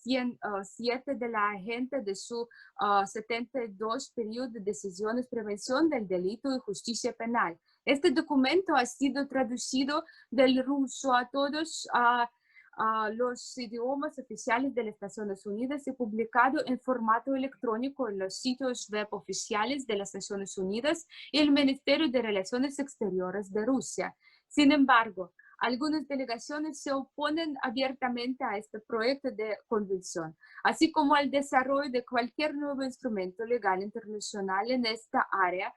Speaker 2: 107 de la agenda de su 72 periodo de decisiones, prevención del delito y justicia penal. Este documento ha sido traducido del ruso a todos los idiomas oficiales de las Naciones Unidas y publicado en formato electrónico en los sitios web oficiales de las Naciones Unidas y el Ministerio de Relaciones Exteriores de Rusia. Sin embargo, algunas delegaciones se oponen abiertamente a este proyecto de convención, así como al desarrollo de cualquier nuevo instrumento legal internacional en esta área,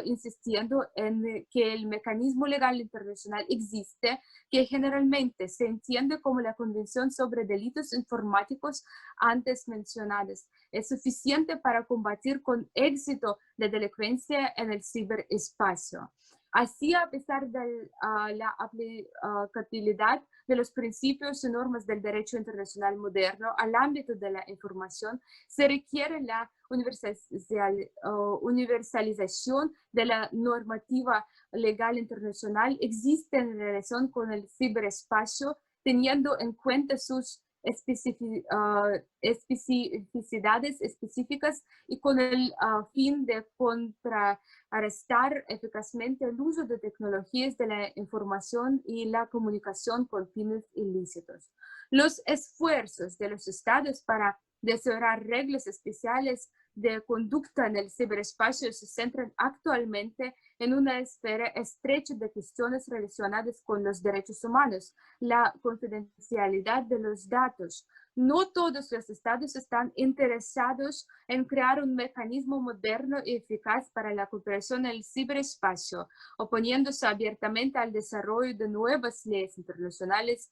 Speaker 2: insistiendo en que el mecanismo legal internacional existe, que generalmente se entiende como la Convención sobre Delitos Informáticos antes mencionadas, es suficiente para combatir con éxito la delincuencia en el ciberespacio. Así, a pesar de la aplicabilidad de los principios y normas del derecho internacional moderno al ámbito de la información, se requiere la universalización de la normativa legal internacional existe en relación con el ciberespacio, teniendo en cuenta sus especificidades específicas y con el fin de contrarrestar eficazmente el uso de tecnologías de la información y la comunicación con fines ilícitos. Los esfuerzos de los estados para desarrollar reglas especiales de conducta en el ciberespacio se centran actualmente en una esfera estrecha de cuestiones relacionadas con los derechos humanos, la confidencialidad de los datos. No todos los estados están interesados en crear un mecanismo moderno y eficaz para la cooperación en el ciberespacio, oponiéndose abiertamente al desarrollo de nuevas leyes internacionales.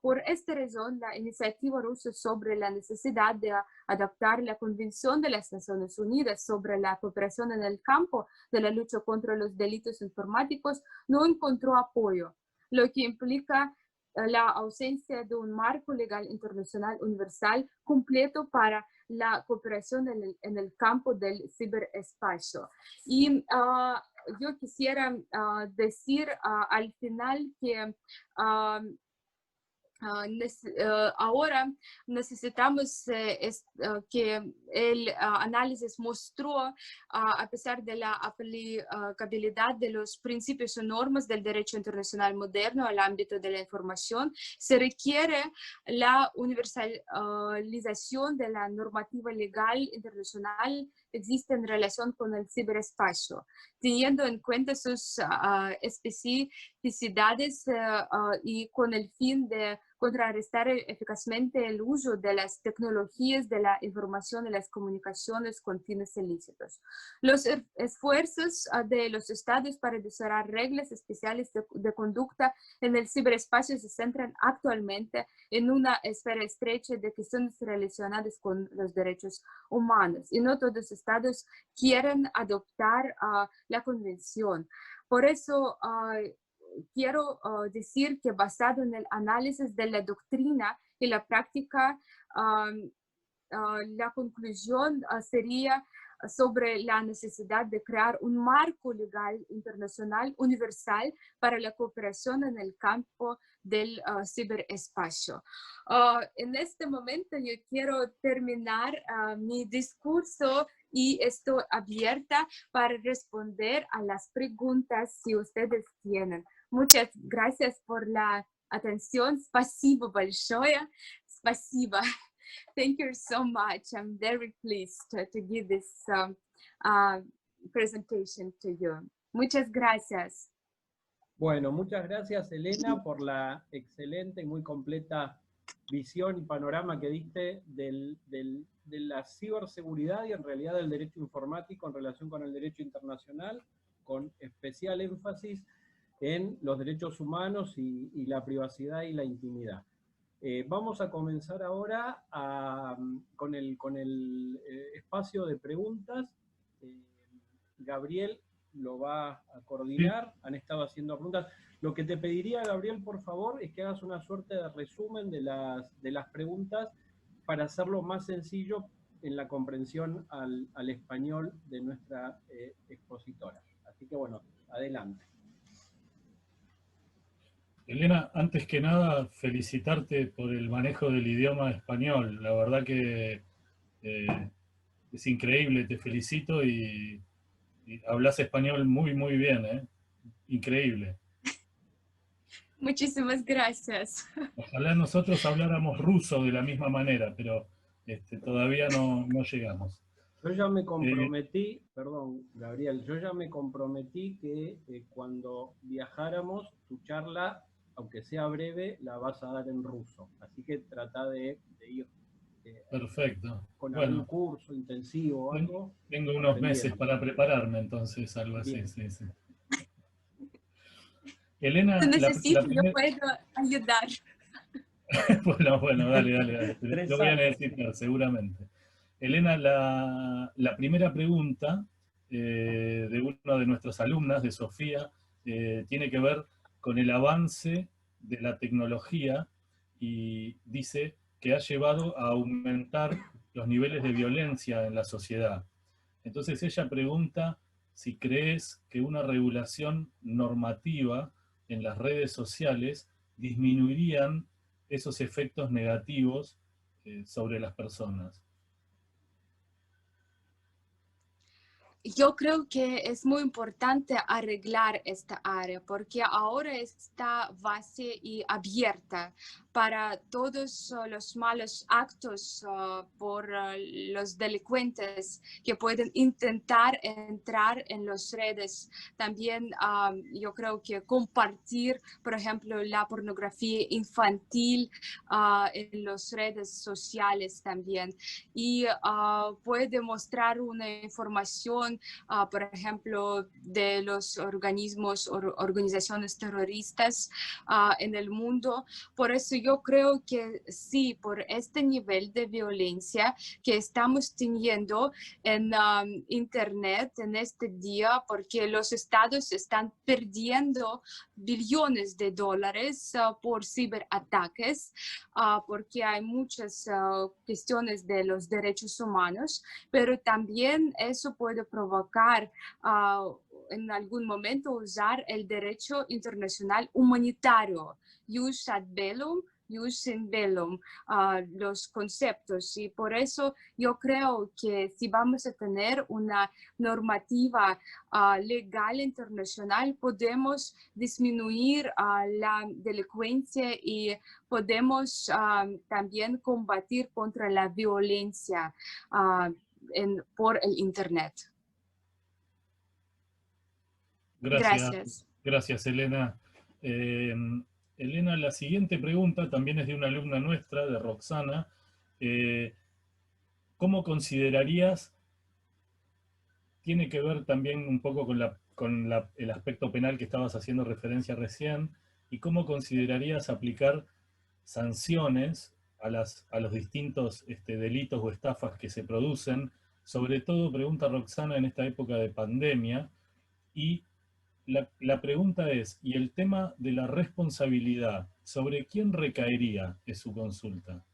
Speaker 2: Por esta razón, la iniciativa rusa sobre la necesidad de adaptar la Convención de las Naciones Unidas sobre la cooperación en el campo de la lucha contra los delitos informáticos no encontró apoyo, lo que implica la ausencia de un marco legal internacional universal completo para la cooperación en el campo del ciberespacio. Y yo quisiera decir al final que ahora necesitamos que el análisis mostró, a pesar de la aplicabilidad de los principios y normas del derecho internacional moderno al ámbito de la información, se requiere la universalización de la normativa legal internacional existe en relación con el ciberespacio, teniendo en cuenta sus especificidades y con el fin de contrarrestar eficazmente el uso de las tecnologías de la información y las comunicaciones con fines ilícitos. Los esfuerzos de los estados para desarrollar reglas especiales de conducta en el ciberespacio se centran actualmente en una esfera estrecha de cuestiones relacionadas con los derechos humanos, y no todos los estados quieren adoptar la convención. Por eso, quiero decir que basado en el análisis de la doctrina y la práctica, la conclusión sería sobre la necesidad de crear un marco legal internacional universal para la cooperación en el campo del ciberespacio. En este momento yo quiero terminar mi discurso y estoy abierta para responder a las preguntas si ustedes tienen. Muchas gracias por la atención. Спасибо большое. Спасибо. Thank you so much. I'm very pleased to give this presentation to you. Muchas gracias.
Speaker 3: Bueno, muchas gracias, Elena, por la excelente y muy completa visión y panorama que diste de la ciberseguridad y en realidad del derecho informático en relación con el derecho internacional, con especial énfasis en los derechos humanos y la privacidad y la intimidad. Vamos a comenzar ahora con el espacio de preguntas. Gabriel lo va a coordinar, han estado haciendo preguntas. Lo que te pediría, Gabriel, por favor, es que hagas una suerte de resumen de las preguntas para hacerlo más sencillo en la comprensión al español de nuestra expositora. Así que bueno, adelante.
Speaker 1: Elena, antes que nada, felicitarte por el manejo del idioma español. La verdad que es increíble, te felicito y hablas español muy, muy bien, ¿eh? Increíble.
Speaker 2: Muchísimas gracias.
Speaker 1: Ojalá nosotros habláramos ruso de la misma manera, pero todavía no llegamos.
Speaker 3: Yo ya me comprometí, perdón, Gabriel, yo ya me comprometí que cuando viajáramos, tu charla, aunque sea breve, la vas a dar en ruso. Así que trata de ir
Speaker 1: perfecto.
Speaker 3: Con algún curso intensivo o algo.
Speaker 1: Tengo unos meses para prepararme, entonces, algo así. Sí, sí. Elena,
Speaker 2: yo puedo ayudar.
Speaker 1: Bueno, dale. Lo voy a necesitar, seguramente. Elena, la primera pregunta de una de nuestras alumnas, de Sofía, tiene que ver con el avance de la tecnología y dice que ha llevado a aumentar los niveles de violencia en la sociedad. Entonces ella pregunta si crees que una regulación normativa en las redes sociales disminuirían esos efectos negativos sobre las personas.
Speaker 2: Yo creo que es muy importante arreglar esta área porque ahora está base y abierta para todos los malos actos por los delincuentes que pueden intentar entrar en las redes. También yo creo que compartir, por ejemplo, la pornografía infantil en las redes sociales también. Y puede mostrar una información por ejemplo, de los organismos o organizaciones terroristas en el mundo. Por eso yo creo que sí, por este nivel de violencia que estamos teniendo en Internet en este día, porque los estados están perdiendo billones de dólares por ciberataques, porque hay muchas cuestiones de los derechos humanos, pero también eso puede provocar en algún momento usar el derecho internacional humanitario, jus ad bellum, jus in bellum, los conceptos. Y por eso yo creo que si vamos a tener una normativa legal internacional, podemos disminuir la delincuencia y podemos también combatir contra la violencia por el Internet. Gracias.
Speaker 1: Gracias, Elena. Elena, la siguiente pregunta también es de una alumna nuestra, de Roxana. ¿Cómo considerarías, tiene que ver también un poco con el aspecto penal que estabas haciendo referencia recién, y cómo considerarías aplicar sanciones a los distintos delitos o estafas que se producen? Sobre todo, pregunta Roxana, en esta época de pandemia, y la pregunta es, ¿y el tema de la responsabilidad, sobre quién recaería? Es su consulta.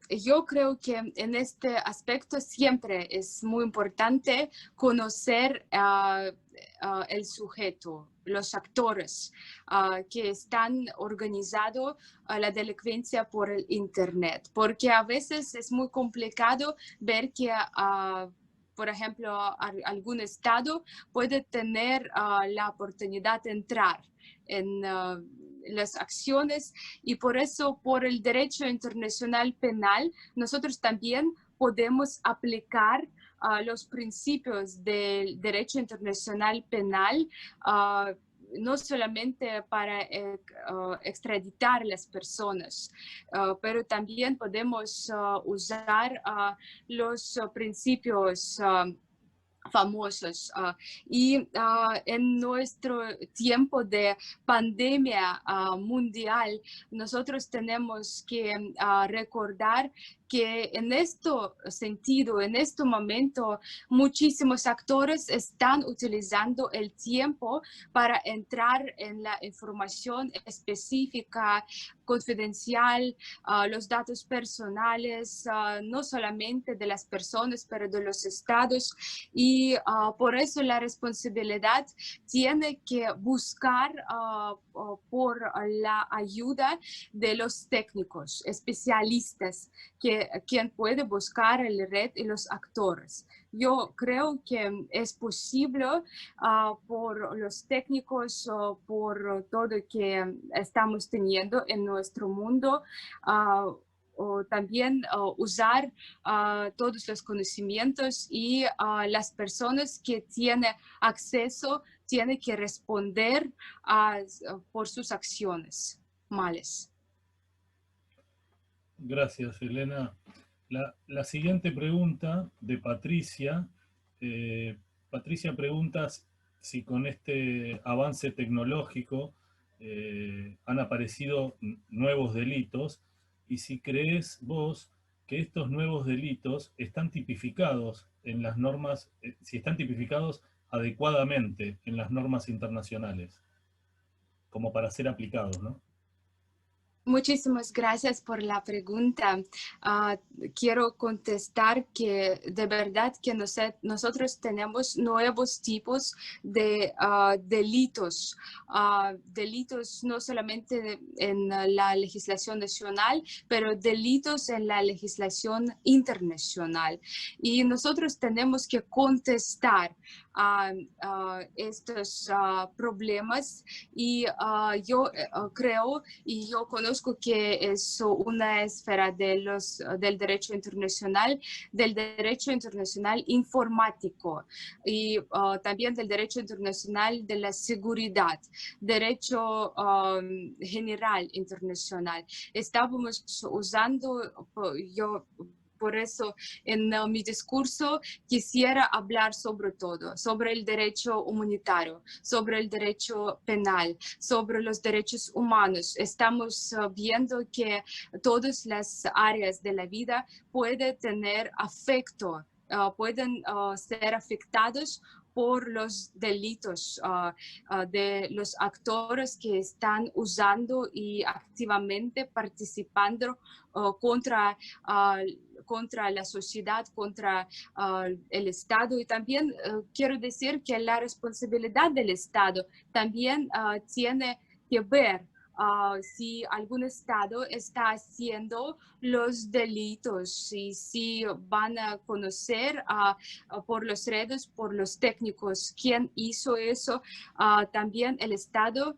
Speaker 2: Yo creo que en este aspecto siempre es muy importante conocer el sujeto, los actores que están organizando la delincuencia por el Internet, porque a veces es muy complicado ver que por ejemplo, algún estado puede tener la oportunidad de entrar en las acciones, y por eso, por el derecho internacional penal, nosotros también podemos aplicar los principios del derecho internacional penal, no solamente para extraditar a las personas, pero también podemos usar los principios famosos. Y en nuestro tiempo de pandemia mundial, nosotros tenemos que recordar que en este sentido, en este momento, muchísimos actores están utilizando el tiempo para entrar en la información específica, confidencial, los datos personales, no solamente de las personas, pero de los estados. Y por eso la responsabilidad tiene que buscar por la ayuda de los técnicos, especialistas, quien puede buscar la red y los actores. Yo creo que es posible por los técnicos, por todo que estamos teniendo en nuestro mundo, o también usar todos los conocimientos, y las personas que tienen acceso tienen que responder por sus acciones malas.
Speaker 1: Gracias, Elena. La siguiente pregunta de Patricia. Patricia pregunta si con este avance tecnológico han aparecido nuevos delitos, y si crees vos que estos nuevos delitos están tipificados en las normas, si están tipificados adecuadamente en las normas internacionales, como para ser aplicados, ¿no?
Speaker 2: Muchísimas gracias por la pregunta. Quiero contestar que de verdad que nosotros tenemos nuevos tipos de delitos. Delitos no solamente en la legislación nacional, pero delitos en la legislación internacional. Y nosotros tenemos que contestar a estos problemas y yo creo y yo conozco que es una esfera del derecho internacional informático y también del derecho internacional de la seguridad, derecho general internacional. Estábamos usando, yo por eso en mi discurso quisiera hablar sobre todo, sobre el derecho humanitario, sobre el derecho penal, sobre los derechos humanos. Estamos viendo que todas las áreas de la vida pueden tener afecto, pueden ser afectados por los delitos de los actores que están usando y activamente participando contra la sociedad, contra el Estado. Y también quiero decir que la responsabilidad del Estado también tiene que ver si algún Estado está haciendo los delitos y si van a conocer por los redes, por los técnicos, quién hizo eso. También el Estado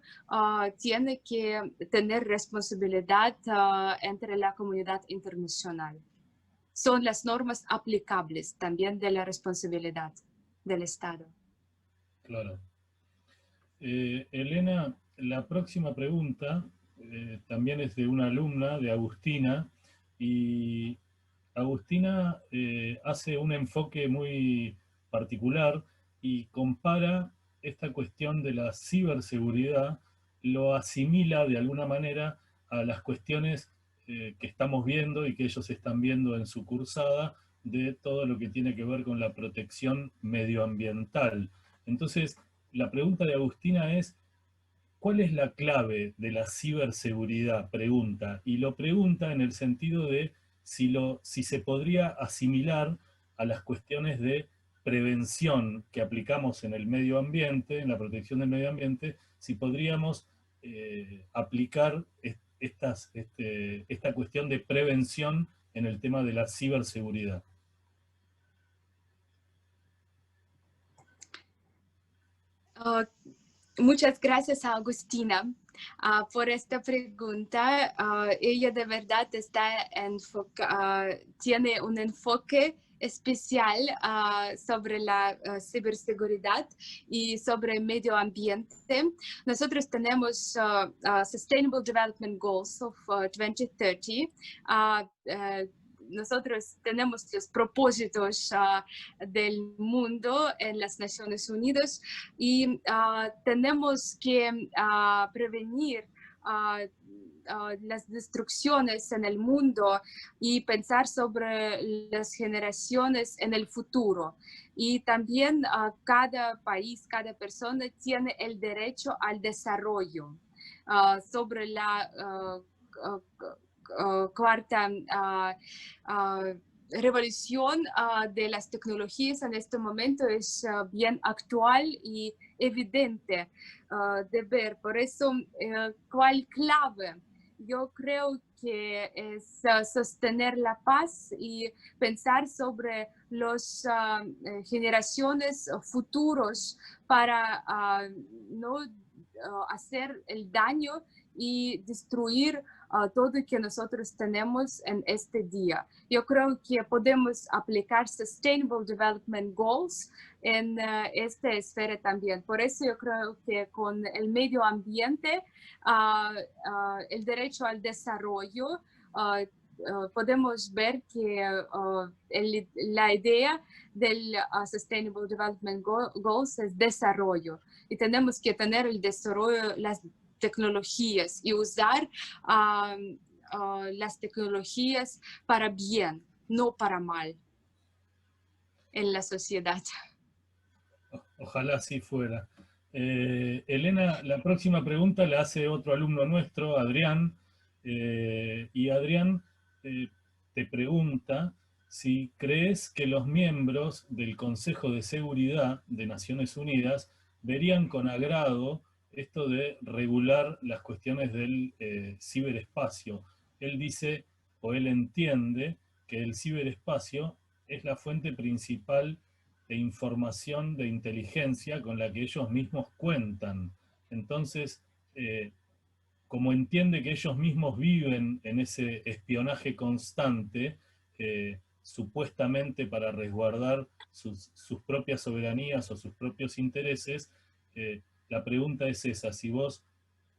Speaker 2: tiene que tener responsabilidad entre la comunidad internacional. Son las normas aplicables también de la responsabilidad del Estado.
Speaker 1: Claro. Elena, la próxima pregunta también es de una alumna, de Agustina, y Agustina hace un enfoque muy particular y compara esta cuestión de la ciberseguridad, lo asimila de alguna manera a las cuestiones que estamos viendo y que ellos están viendo en su cursada, de todo lo que tiene que ver con la protección medioambiental. Entonces, la pregunta de Agustina es, ¿cuál es la clave de la ciberseguridad? Pregunta. Y lo pregunta en el sentido de si se podría asimilar a las cuestiones de prevención que aplicamos en el medio ambiente, en la protección del medio ambiente, si podríamos aplicar esta cuestión de prevención en el tema de la ciberseguridad.
Speaker 2: Muchas gracias a Agustina por esta pregunta. Ella de verdad tiene un enfoque especial sobre la ciberseguridad y sobre el medio ambiente. Nosotros tenemos Sustainable Development Goals of 2030. Nosotros tenemos los propósitos del mundo en las Naciones Unidas y tenemos que prevenir las destrucciones en el mundo y pensar sobre las generaciones en el futuro. Y también cada país, cada persona tiene el derecho al desarrollo. Sobre la cuarta revolución de las tecnologías en este momento es bien actual y evidente de ver. Por eso, ¿cuál clave? Yo creo que es sostener la paz y pensar sobre las generaciones futuras para no hacer el daño y destruir todo lo que nosotros tenemos en este día. Yo creo que podemos aplicar Sustainable Development Goals en esta esfera también. Por eso yo creo que con el medio ambiente, el derecho al desarrollo, podemos ver que la idea del Sustainable Development Goals es desarrollo. Y tenemos que tener el desarrollo, las tecnologías y usar las tecnologías para bien, no para mal en la sociedad.
Speaker 1: Ojalá así fuera. Elena, la próxima pregunta la hace otro alumno nuestro, Adrián, Y Adrián te pregunta si crees que los miembros del Consejo de Seguridad de Naciones Unidas verían con agrado esto de regular las cuestiones del ciberespacio. Él dice, o él entiende, que el ciberespacio es la fuente principal de información de inteligencia con la que ellos mismos cuentan. Entonces, como entiende que ellos mismos viven en ese espionaje constante, supuestamente para resguardar sus propias soberanías o sus propios intereses, la pregunta es esa: si vos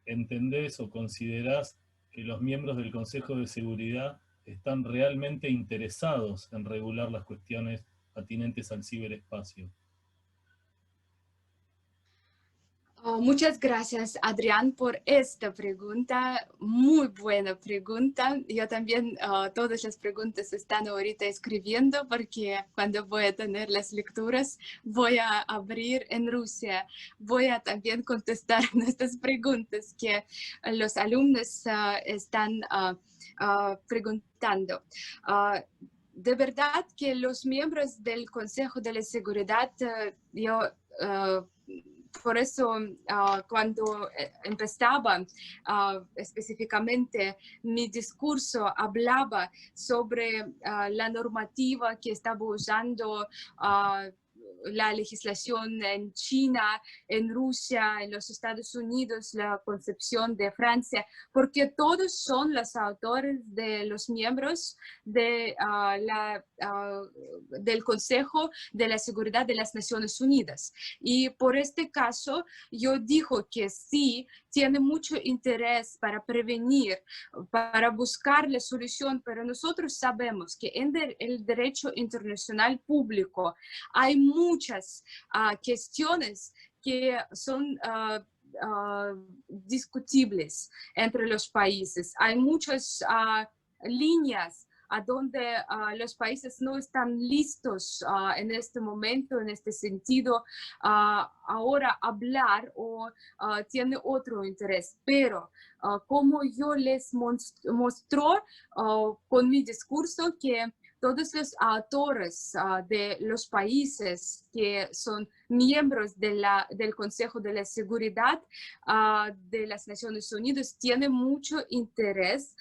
Speaker 1: entendés o considerás que los miembros del Consejo de Seguridad están realmente interesados en regular las cuestiones atinentes al ciberespacio.
Speaker 2: Muchas gracias, Adrián, por esta pregunta. Muy buena pregunta. Yo también todas las preguntas están ahorita escribiendo porque cuando voy a tener las lecturas voy a abrir en Rusia. Voy a también contestar nuestras preguntas que los alumnos están preguntando. De verdad que los miembros del Consejo de la Seguridad, por eso, cuando empezaba específicamente mi discurso, hablaba sobre la normativa que estaba usando la legislación en China, en Rusia, en los Estados Unidos, la concepción de Francia, porque todos son los autores de los miembros de, del Consejo de la Seguridad de las Naciones Unidas. Y por este caso, yo digo que sí, tiene mucho interés para prevenir, para buscar la solución, pero nosotros sabemos que en el derecho internacional público hay muchas cuestiones que son discutibles entre los países. Hay muchas líneas a donde los países no están listos en este momento, en este sentido, ahora hablar o tiene otro interés. Pero como yo les mostró con mi discurso que todos los autores de los países que son miembros de del Consejo de la Seguridad de las Naciones Unidas tienen mucho interés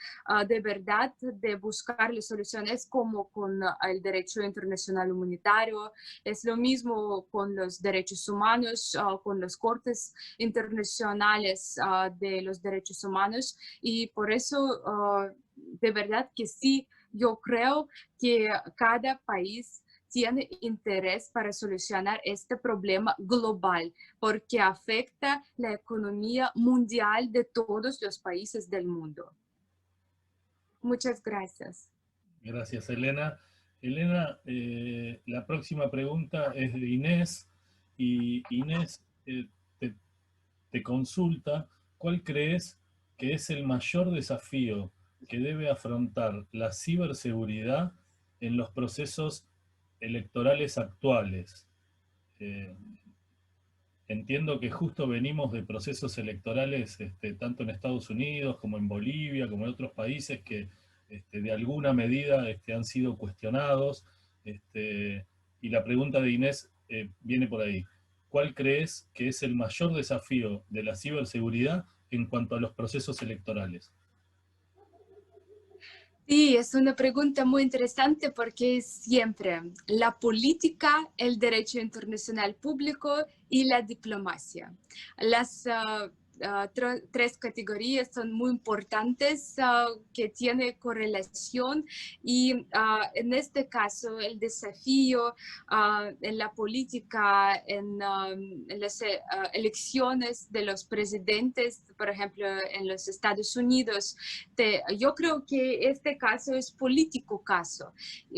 Speaker 2: de verdad de buscar las soluciones como con el derecho internacional humanitario. Es lo mismo con los derechos humanos, con las cortes internacionales de los derechos humanos, y por eso de verdad que sí, yo creo que cada país tiene interés para solucionar este problema global, porque afecta la economía mundial de todos los países del mundo. Muchas gracias.
Speaker 1: Gracias, Elena. Elena, la próxima pregunta es de Inés, y Inés te consulta: ¿cuál crees que es el mayor desafío que debe afrontar la ciberseguridad en los procesos electorales actuales? Entiendo que justo venimos de procesos electorales tanto en Estados Unidos como en Bolivia, como en otros países que de alguna medida han sido cuestionados. Y la pregunta de Inés viene por ahí: ¿cuál crees que es el mayor desafío de la ciberseguridad en cuanto a los procesos electorales?
Speaker 2: Sí, es una pregunta muy interesante porque es siempre la política, el derecho internacional público y la diplomacia. Las tres categorías son muy importantes que tienen correlación, y en este caso el desafío en la política, en las elecciones de los presidentes, por ejemplo, en los Estados Unidos, yo creo que este caso es político caso,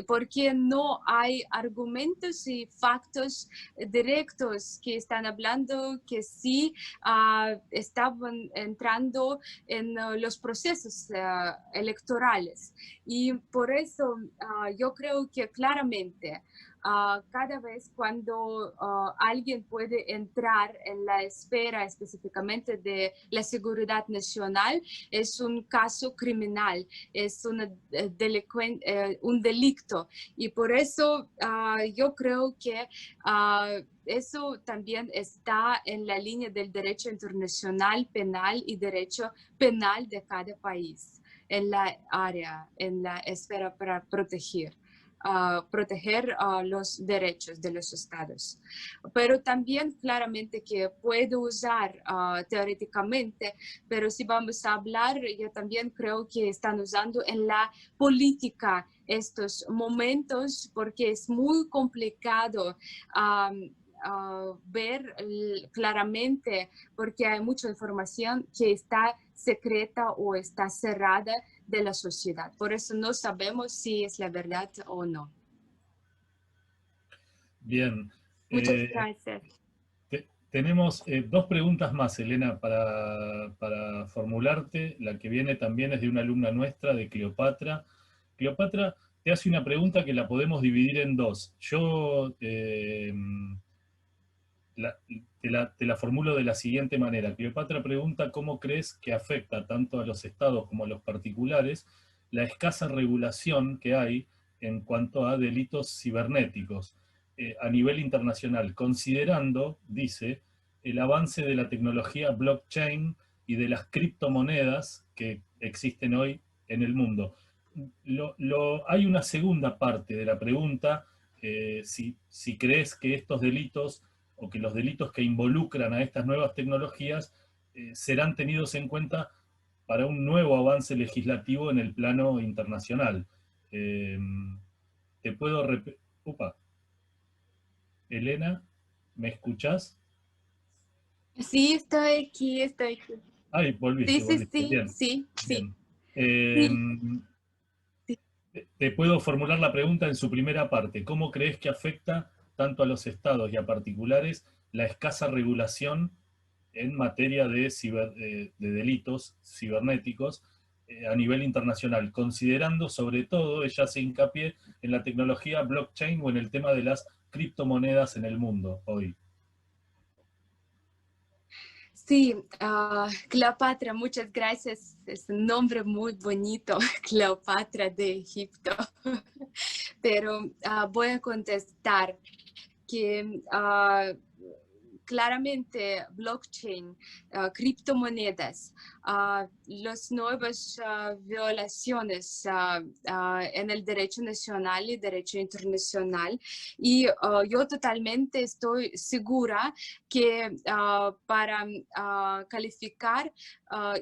Speaker 2: porque no hay argumentos y factos directos que están hablando que sí estaban entrando en los procesos electorales. Y por eso yo creo que claramente cada vez cuando alguien puede entrar en la esfera específicamente de la seguridad nacional, es un caso criminal, es un delicto. Y por eso yo creo que eso también está en la línea del derecho internacional penal y derecho penal de cada país, en la área, en la esfera para proteger los derechos de los estados. Pero también claramente que puede usar teóricamente, pero si vamos a hablar, yo también creo que están usando en la política estos momentos porque es muy complicado ver claramente porque hay mucha información que está secreta o está cerrada de la sociedad. Por eso no sabemos si es la verdad o no.
Speaker 1: Bien.
Speaker 2: Muchas gracias.
Speaker 1: Tenemos dos preguntas más, Elena, para formularte. La que viene también es de una alumna nuestra, de Cleopatra. Cleopatra te hace una pregunta que la podemos dividir en dos. Yo te la formulo de la siguiente manera. Cleopatra pregunta cómo crees que afecta tanto a los estados como a los particulares la escasa regulación que hay en cuanto a delitos cibernéticos a nivel internacional, considerando, dice, el avance de la tecnología blockchain y de las criptomonedas que existen hoy en el mundo. Hay una segunda parte de la pregunta, si crees que estos delitos o que los delitos que involucran a estas nuevas tecnologías serán tenidos en cuenta para un nuevo avance legislativo en el plano internacional. Te puedo repetir... Elena, ¿me escuchás?
Speaker 2: Sí, estoy aquí.
Speaker 1: Ay, volviste.
Speaker 2: Sí.
Speaker 1: Bien.
Speaker 2: Sí.
Speaker 1: Bien. Te puedo formular la pregunta en su primera parte. ¿Cómo crees que afecta tanto a los estados y a particulares la escasa regulación en materia de delitos cibernéticos a nivel internacional, considerando sobre todo, ella hace hincapié en la tecnología blockchain o en el tema de las criptomonedas en el mundo hoy?
Speaker 2: Sí, Cleopatra, muchas gracias. Es un nombre muy bonito, Cleopatra de Egipto. Pero voy a contestar que claramente blockchain, criptomonedas, las nuevas violaciones en el derecho nacional y derecho internacional. Y yo totalmente estoy segura que para calificar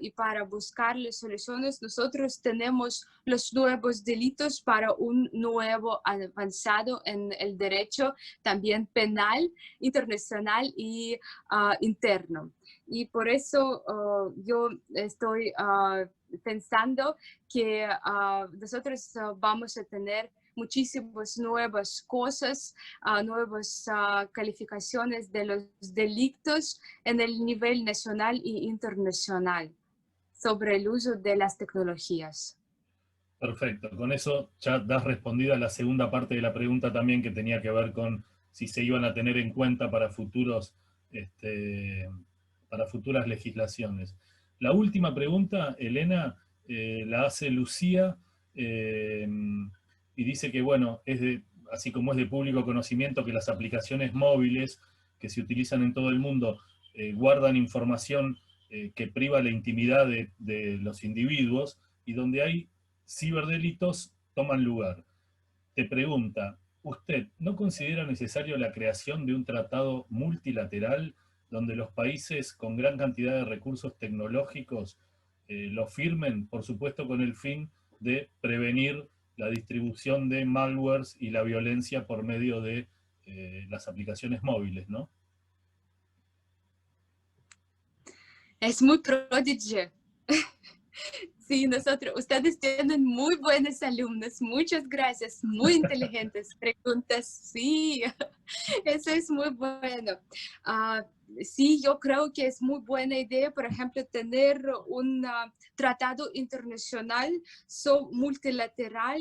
Speaker 2: y para buscar las soluciones, nosotros tenemos los nuevos delitos para un nuevo avanzado en el derecho también penal, internacional y interno. Y por eso yo estoy pensando que nosotros vamos a tener muchísimas nuevas cosas, nuevas calificaciones de los delitos en el nivel nacional e internacional sobre el uso de las tecnologías.
Speaker 1: Perfecto, con eso ya das respondida la segunda parte de la pregunta también, que tenía que ver con si se iban a tener en cuenta para futuras legislaciones. La última pregunta, Elena, la hace Lucía, y dice que, bueno, así como es de público conocimiento que las aplicaciones móviles que se utilizan en todo el mundo guardan información que priva la intimidad de los individuos, y donde hay ciberdelitos toman lugar. Te pregunta, ¿usted no considera necesario la creación de un tratado multilateral donde los países con gran cantidad de recursos tecnológicos lo firmen, por supuesto con el fin de prevenir la distribución de malwares y la violencia por medio de las aplicaciones móviles, ¿no?
Speaker 2: Es muy prodigio. Sí, ustedes tienen muy buenos alumnos, muchas gracias, muy inteligentes preguntas, sí, eso es muy bueno. sí, yo creo que es muy buena idea, por ejemplo, tener un tratado internacional multilateral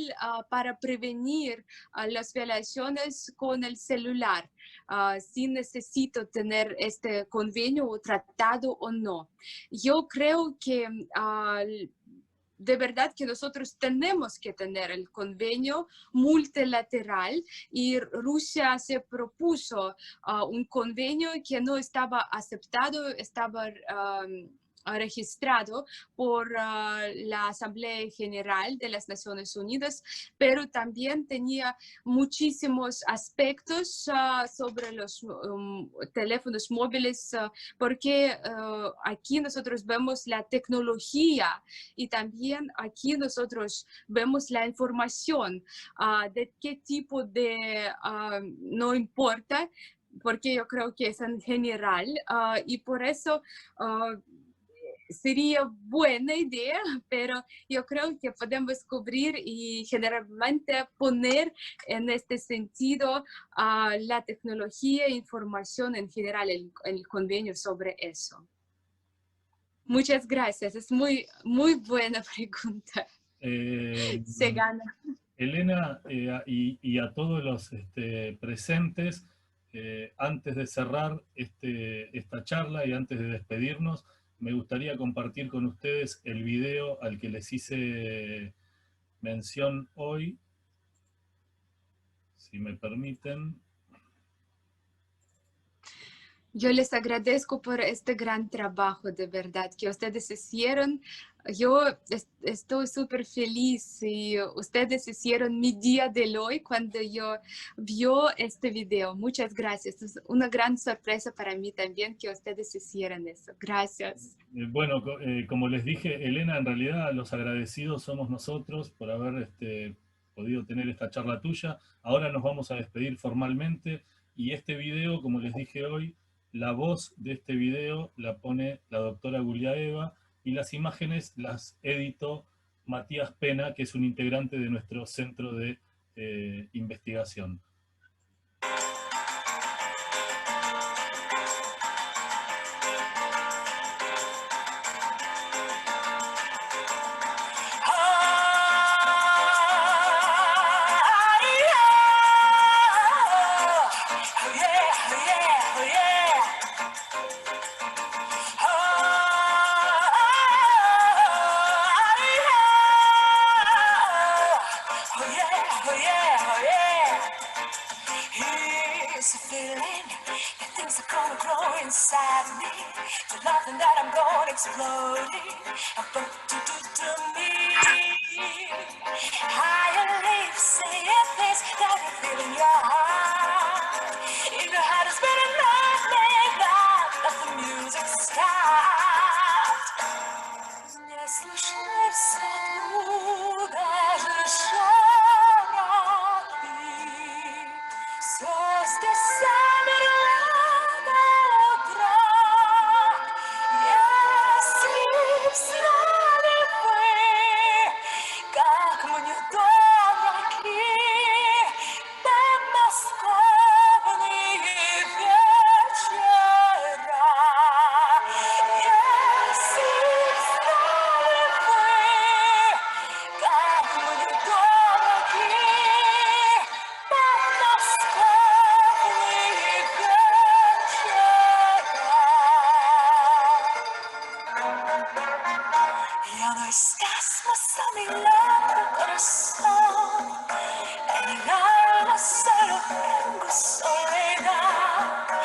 Speaker 2: para prevenir las violaciones con el celular. Si necesito tener este convenio o tratado o no. Yo creo que de verdad que nosotros tenemos que tener el convenio multilateral y Rusia se propuso un convenio que no estaba aceptado, estaba registrado por la Asamblea General de las Naciones Unidas, pero también tenía muchísimos aspectos sobre los teléfonos móviles, porque aquí nosotros vemos la tecnología y también aquí nosotros vemos la información de qué tipo de, no importa, porque yo creo que es en general y por eso sería buena idea, pero yo creo que podemos cubrir y generalmente poner en este sentido la tecnología e información en general, el convenio sobre eso. Muchas gracias, es muy buena pregunta. Se gana.
Speaker 1: Elena, y a todos los presentes, antes de cerrar esta charla y antes de despedirnos, me gustaría compartir con ustedes el video al que les hice mención hoy, si me permiten.
Speaker 2: Yo les agradezco por este gran trabajo, de verdad, que ustedes hicieron. Yo estoy súper feliz y ustedes hicieron mi día de hoy cuando yo vi este video. Muchas gracias. Es una gran sorpresa para mí también que ustedes hicieran eso. Gracias.
Speaker 1: Bueno, como les dije, Elena, en realidad los agradecidos somos nosotros por haber podido tener esta charla tuya. Ahora nos vamos a despedir formalmente y este video, como les dije hoy, la voz de este video la pone la doctora Guliaeva y las imágenes las editó Matías Pena, que es un integrante de nuestro centro de investigación.
Speaker 4: Here's a feeling that things are gonna grow inside me. To nothing that I'm going exploding. But to me, higher leaves saying things that you feel in your heart. In your heart has been enough, let the music start. Не слышишься ну даже шорох и все здесь замерло до утра. Если б знали вы, как мне дороги подмосковные вечера. Если б знали вы, как мне дороги подмосковные вечера. Ya no estás más a mi lado, corazón. En el alma solo tengo soledad.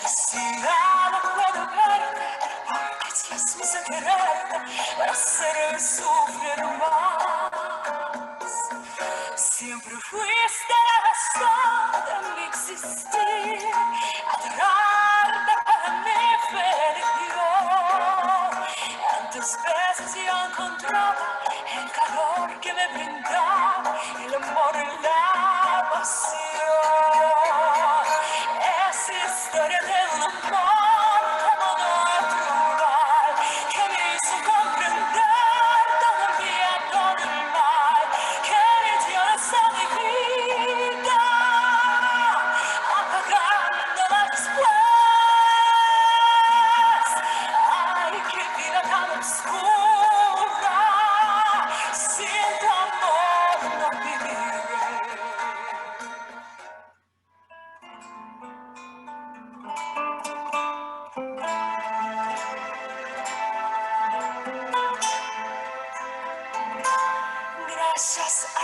Speaker 4: Si ya no puedo verte, porque Dios me hizo quererte para hacerme sufrir más. Siempre fuiste la razón de mi existir, adorarte para mi felicidad. Antes veces yo encontraba el calor que me brindaba, el amor y la pasión. Es historia de un amor como natural, que me hizo comprender todo el bien, todo el mal, que me dio esa mi vida, apagándola después.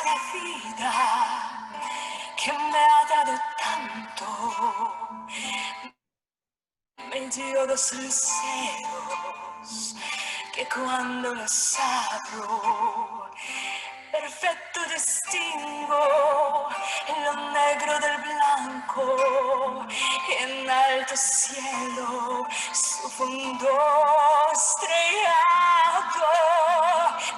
Speaker 4: de vida que me ha dado tanto. Me dio dos luceros que cuando los abro, perfecto distingo lo negro del blanco, en alto cielo su fondo estrellado,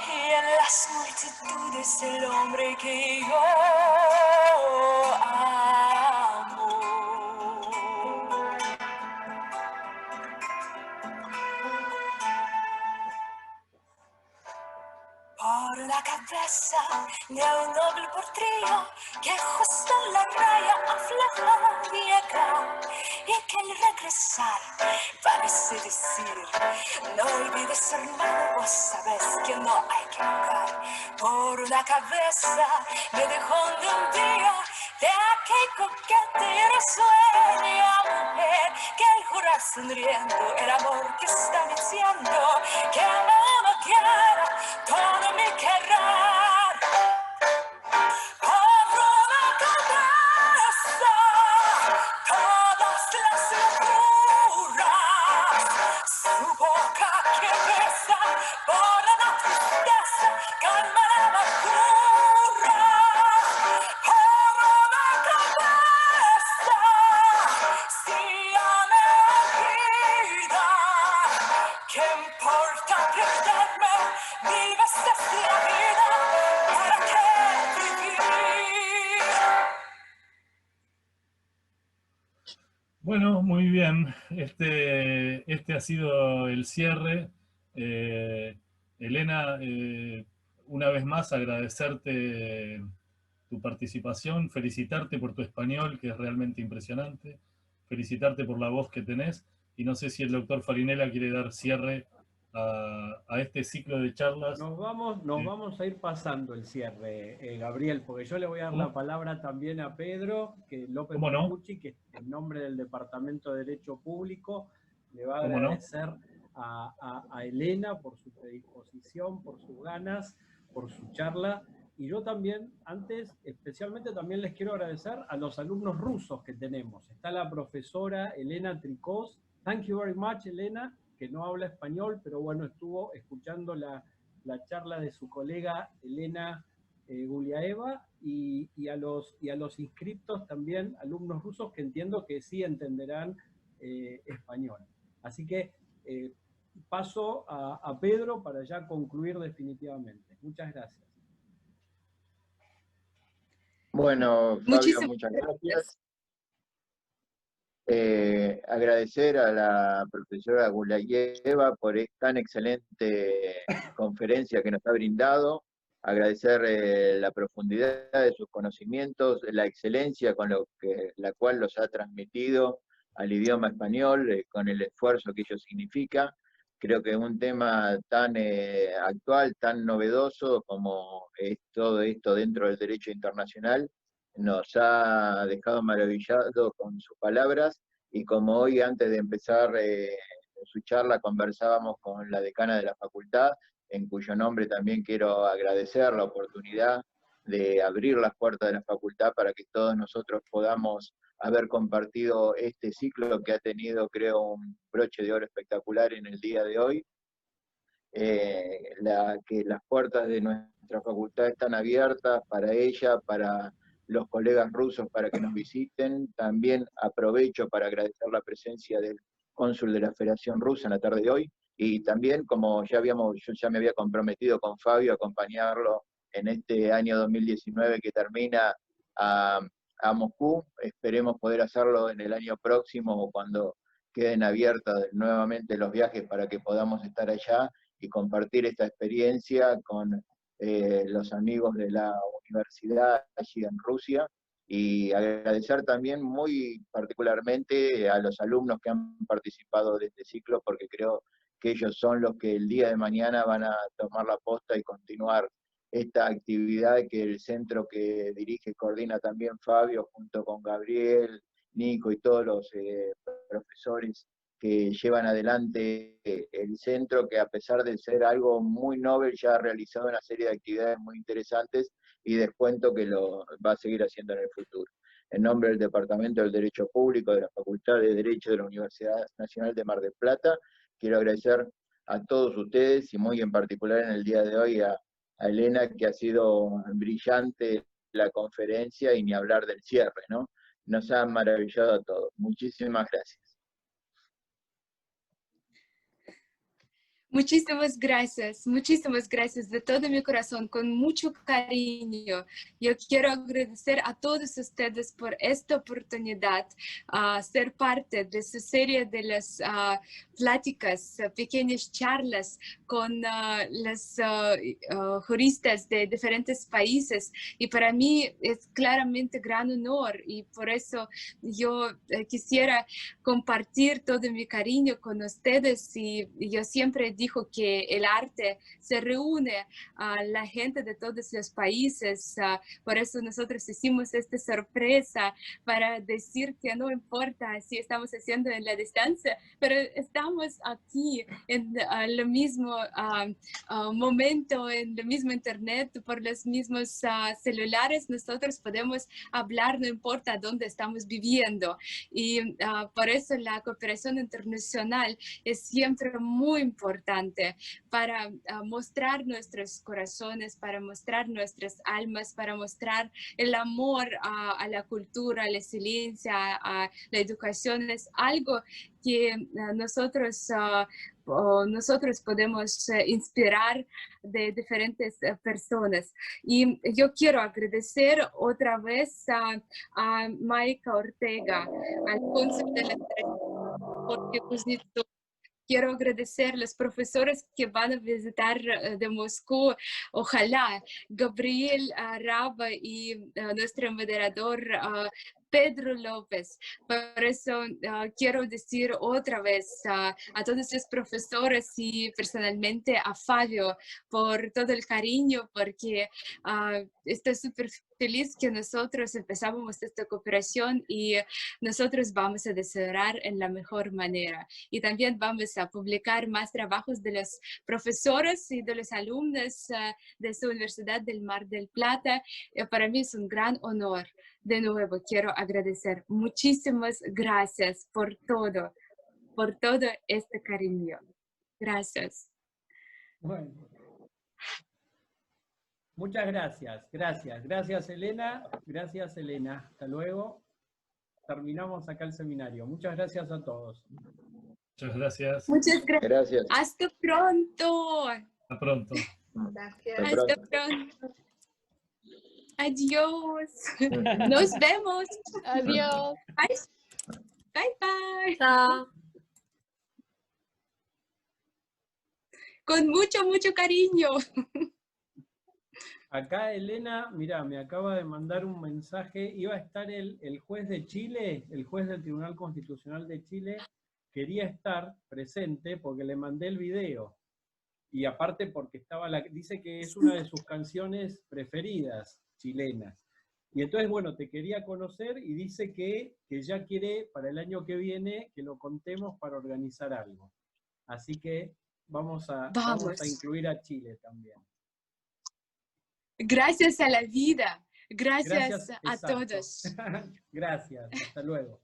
Speaker 4: y en las multitudes el hombre que yo amo. Por la cabeza de un noble portrillo que justo en la raya afloja llega, y que al regresar parece decir: no olvides, hermano, vos sabes que no hay que jugar. Por la cabeza me dejó de un día de aquel coquete y risueña mujer que al jurar sonriendo el amor que está diciendo que no me quiera todo mi querer. Por una cabeza todas las locuras, su boca que besa por la tristeza calma la amargura. Por una cabeza si ame vida, ¿qué importa perderme 1000 veces la vida? ¿Para qué vivir?
Speaker 1: Bueno, muy bien. Este ha sido el cierre. Elena, una vez más agradecerte tu participación, felicitarte por tu español, que es realmente impresionante, felicitarte por la voz que tenés, y no sé si el doctor Farinella quiere dar cierre a este ciclo de charlas.
Speaker 3: Nos vamos a ir pasando el cierre, Gabriel, porque yo le voy a dar
Speaker 1: ¿Cómo?
Speaker 3: la palabra también a Pedro, que López
Speaker 1: ¿Cómo no?
Speaker 3: Marcucci, que en nombre del Departamento de Derecho Público le va a
Speaker 1: ¿Cómo no?
Speaker 3: agradecer a Elena por su predisposición, por sus ganas, por su charla. Y yo también, antes, especialmente también les quiero agradecer a los alumnos rusos que tenemos. Está la profesora Elena Tricos. Thank you very much, Elena, que no habla español, pero bueno, estuvo escuchando la charla de su colega Elena Guliaeva, y a los inscriptos también, alumnos rusos, que entiendo que sí entenderán español. Así que paso a Pedro para ya concluir definitivamente. Muchas gracias.
Speaker 5: Bueno, Fabio,
Speaker 2: Muchísimas
Speaker 5: muchas
Speaker 2: gracias.
Speaker 5: gracias. Agradecer a la profesora Gulayeva por tan excelente conferencia que nos ha brindado, agradecer la profundidad de sus conocimientos, la excelencia con la cual los ha transmitido al idioma español, con el esfuerzo que ello significa. Creo que un tema tan actual, tan novedoso como es todo esto dentro del derecho internacional, nos ha dejado maravillados con sus palabras, y como hoy antes de empezar su charla conversábamos con la decana de la facultad, en cuyo nombre también quiero agradecer la oportunidad de abrir las puertas de la facultad para que todos nosotros podamos haber compartido este ciclo que ha tenido, creo, un broche de oro espectacular en el día de hoy. Que las puertas de nuestra facultad están abiertas para ella, para los colegas rusos, para que nos visiten. También aprovecho para agradecer la presencia del cónsul de la Federación Rusa en la tarde de hoy, y también, como yo ya me había comprometido con Fabio a acompañarlo en este año 2019 que termina a Moscú. Esperemos poder hacerlo en el año próximo, o cuando queden abiertos nuevamente los viajes, para que podamos estar allá y compartir esta experiencia con los amigos de la universidad allí en Rusia, y agradecer también muy particularmente a los alumnos que han participado de este ciclo, porque creo que ellos son los que el día de mañana van a tomar la posta y continuar esta actividad que el centro que dirige y coordina también Fabio, junto con Gabriel, Nico y todos los profesores que llevan adelante el centro, que a pesar de ser algo muy novel ya ha realizado una serie de actividades muy interesantes, y descuento que lo va a seguir haciendo en el futuro. En nombre del Departamento del Derecho Público de la Facultad de Derecho de la Universidad Nacional de Mar del Plata, quiero agradecer a todos ustedes y muy en particular en el día de hoy a Elena, que ha sido brillante la conferencia y ni hablar del cierre, ¿no? Nos ha maravillado a todos. Muchísimas gracias.
Speaker 2: Muchísimas gracias de todo mi corazón, con mucho cariño. Yo quiero agradecer a todos ustedes por esta oportunidad, ser parte de su serie de las pláticas, pequeñas charlas con los juristas de diferentes países. Y para mí es claramente gran honor y por eso yo quisiera compartir todo mi cariño con ustedes. Y yo siempre dijo que el arte se reúne a la gente de todos los países, por eso nosotros hicimos esta sorpresa para decir que no importa si estamos haciendo en la distancia, pero estamos aquí en el mismo momento, en el mismo internet, por los mismos celulares, nosotros podemos hablar, no importa dónde estamos viviendo. Y por eso la cooperación internacional es siempre muy importante para mostrar nuestros corazones, para mostrar nuestras almas, para mostrar el amor a la cultura, a la excelencia, a la educación. Es algo que nosotros podemos inspirar de diferentes personas. Y yo quiero agradecer otra vez a Maika Ortega, al cónsul de la porque quiero agradecer a los profesores que van a visitar de Moscú. Ojalá Gabriel Raba y nuestro moderador Pedro López. Por eso quiero decir otra vez a todos los profesores y personalmente a Fabio por todo el cariño, porque estoy súper feliz que nosotros empezamos esta cooperación y nosotros vamos a desarrollar en la mejor manera. Y también vamos a publicar más trabajos de los profesores y de los alumnos de esta Universidad del Mar del Plata. Para mí es un gran honor. De nuevo, quiero agradecer. Muchísimas gracias por todo este cariño. Gracias.
Speaker 3: Bueno. Muchas gracias. Gracias, Elena. Gracias, Elena. Hasta luego. Terminamos acá el seminario. Muchas gracias a todos.
Speaker 1: Muchas gracias.
Speaker 2: Muchas
Speaker 5: Gracias.
Speaker 2: Hasta pronto.
Speaker 1: Hasta pronto.
Speaker 2: Hasta pronto. Adiós. Nos vemos.
Speaker 6: Adiós.
Speaker 2: Bye bye.
Speaker 6: Chao.
Speaker 2: Con mucho cariño.
Speaker 3: Acá Elena, mira, me acaba de mandar un mensaje. Iba a estar el juez de Chile, el juez del Tribunal Constitucional de Chile, quería estar presente porque le mandé el video. Y aparte porque dice que es una de sus canciones preferidas chilenas. Y entonces, bueno, te quería conocer y dice que ya quiere para el año que viene que lo contemos para organizar algo. Así que vamos a incluir a Chile también.
Speaker 2: Gracias a la vida. Gracias a
Speaker 3: exacto.
Speaker 2: todos.
Speaker 3: Gracias, hasta luego.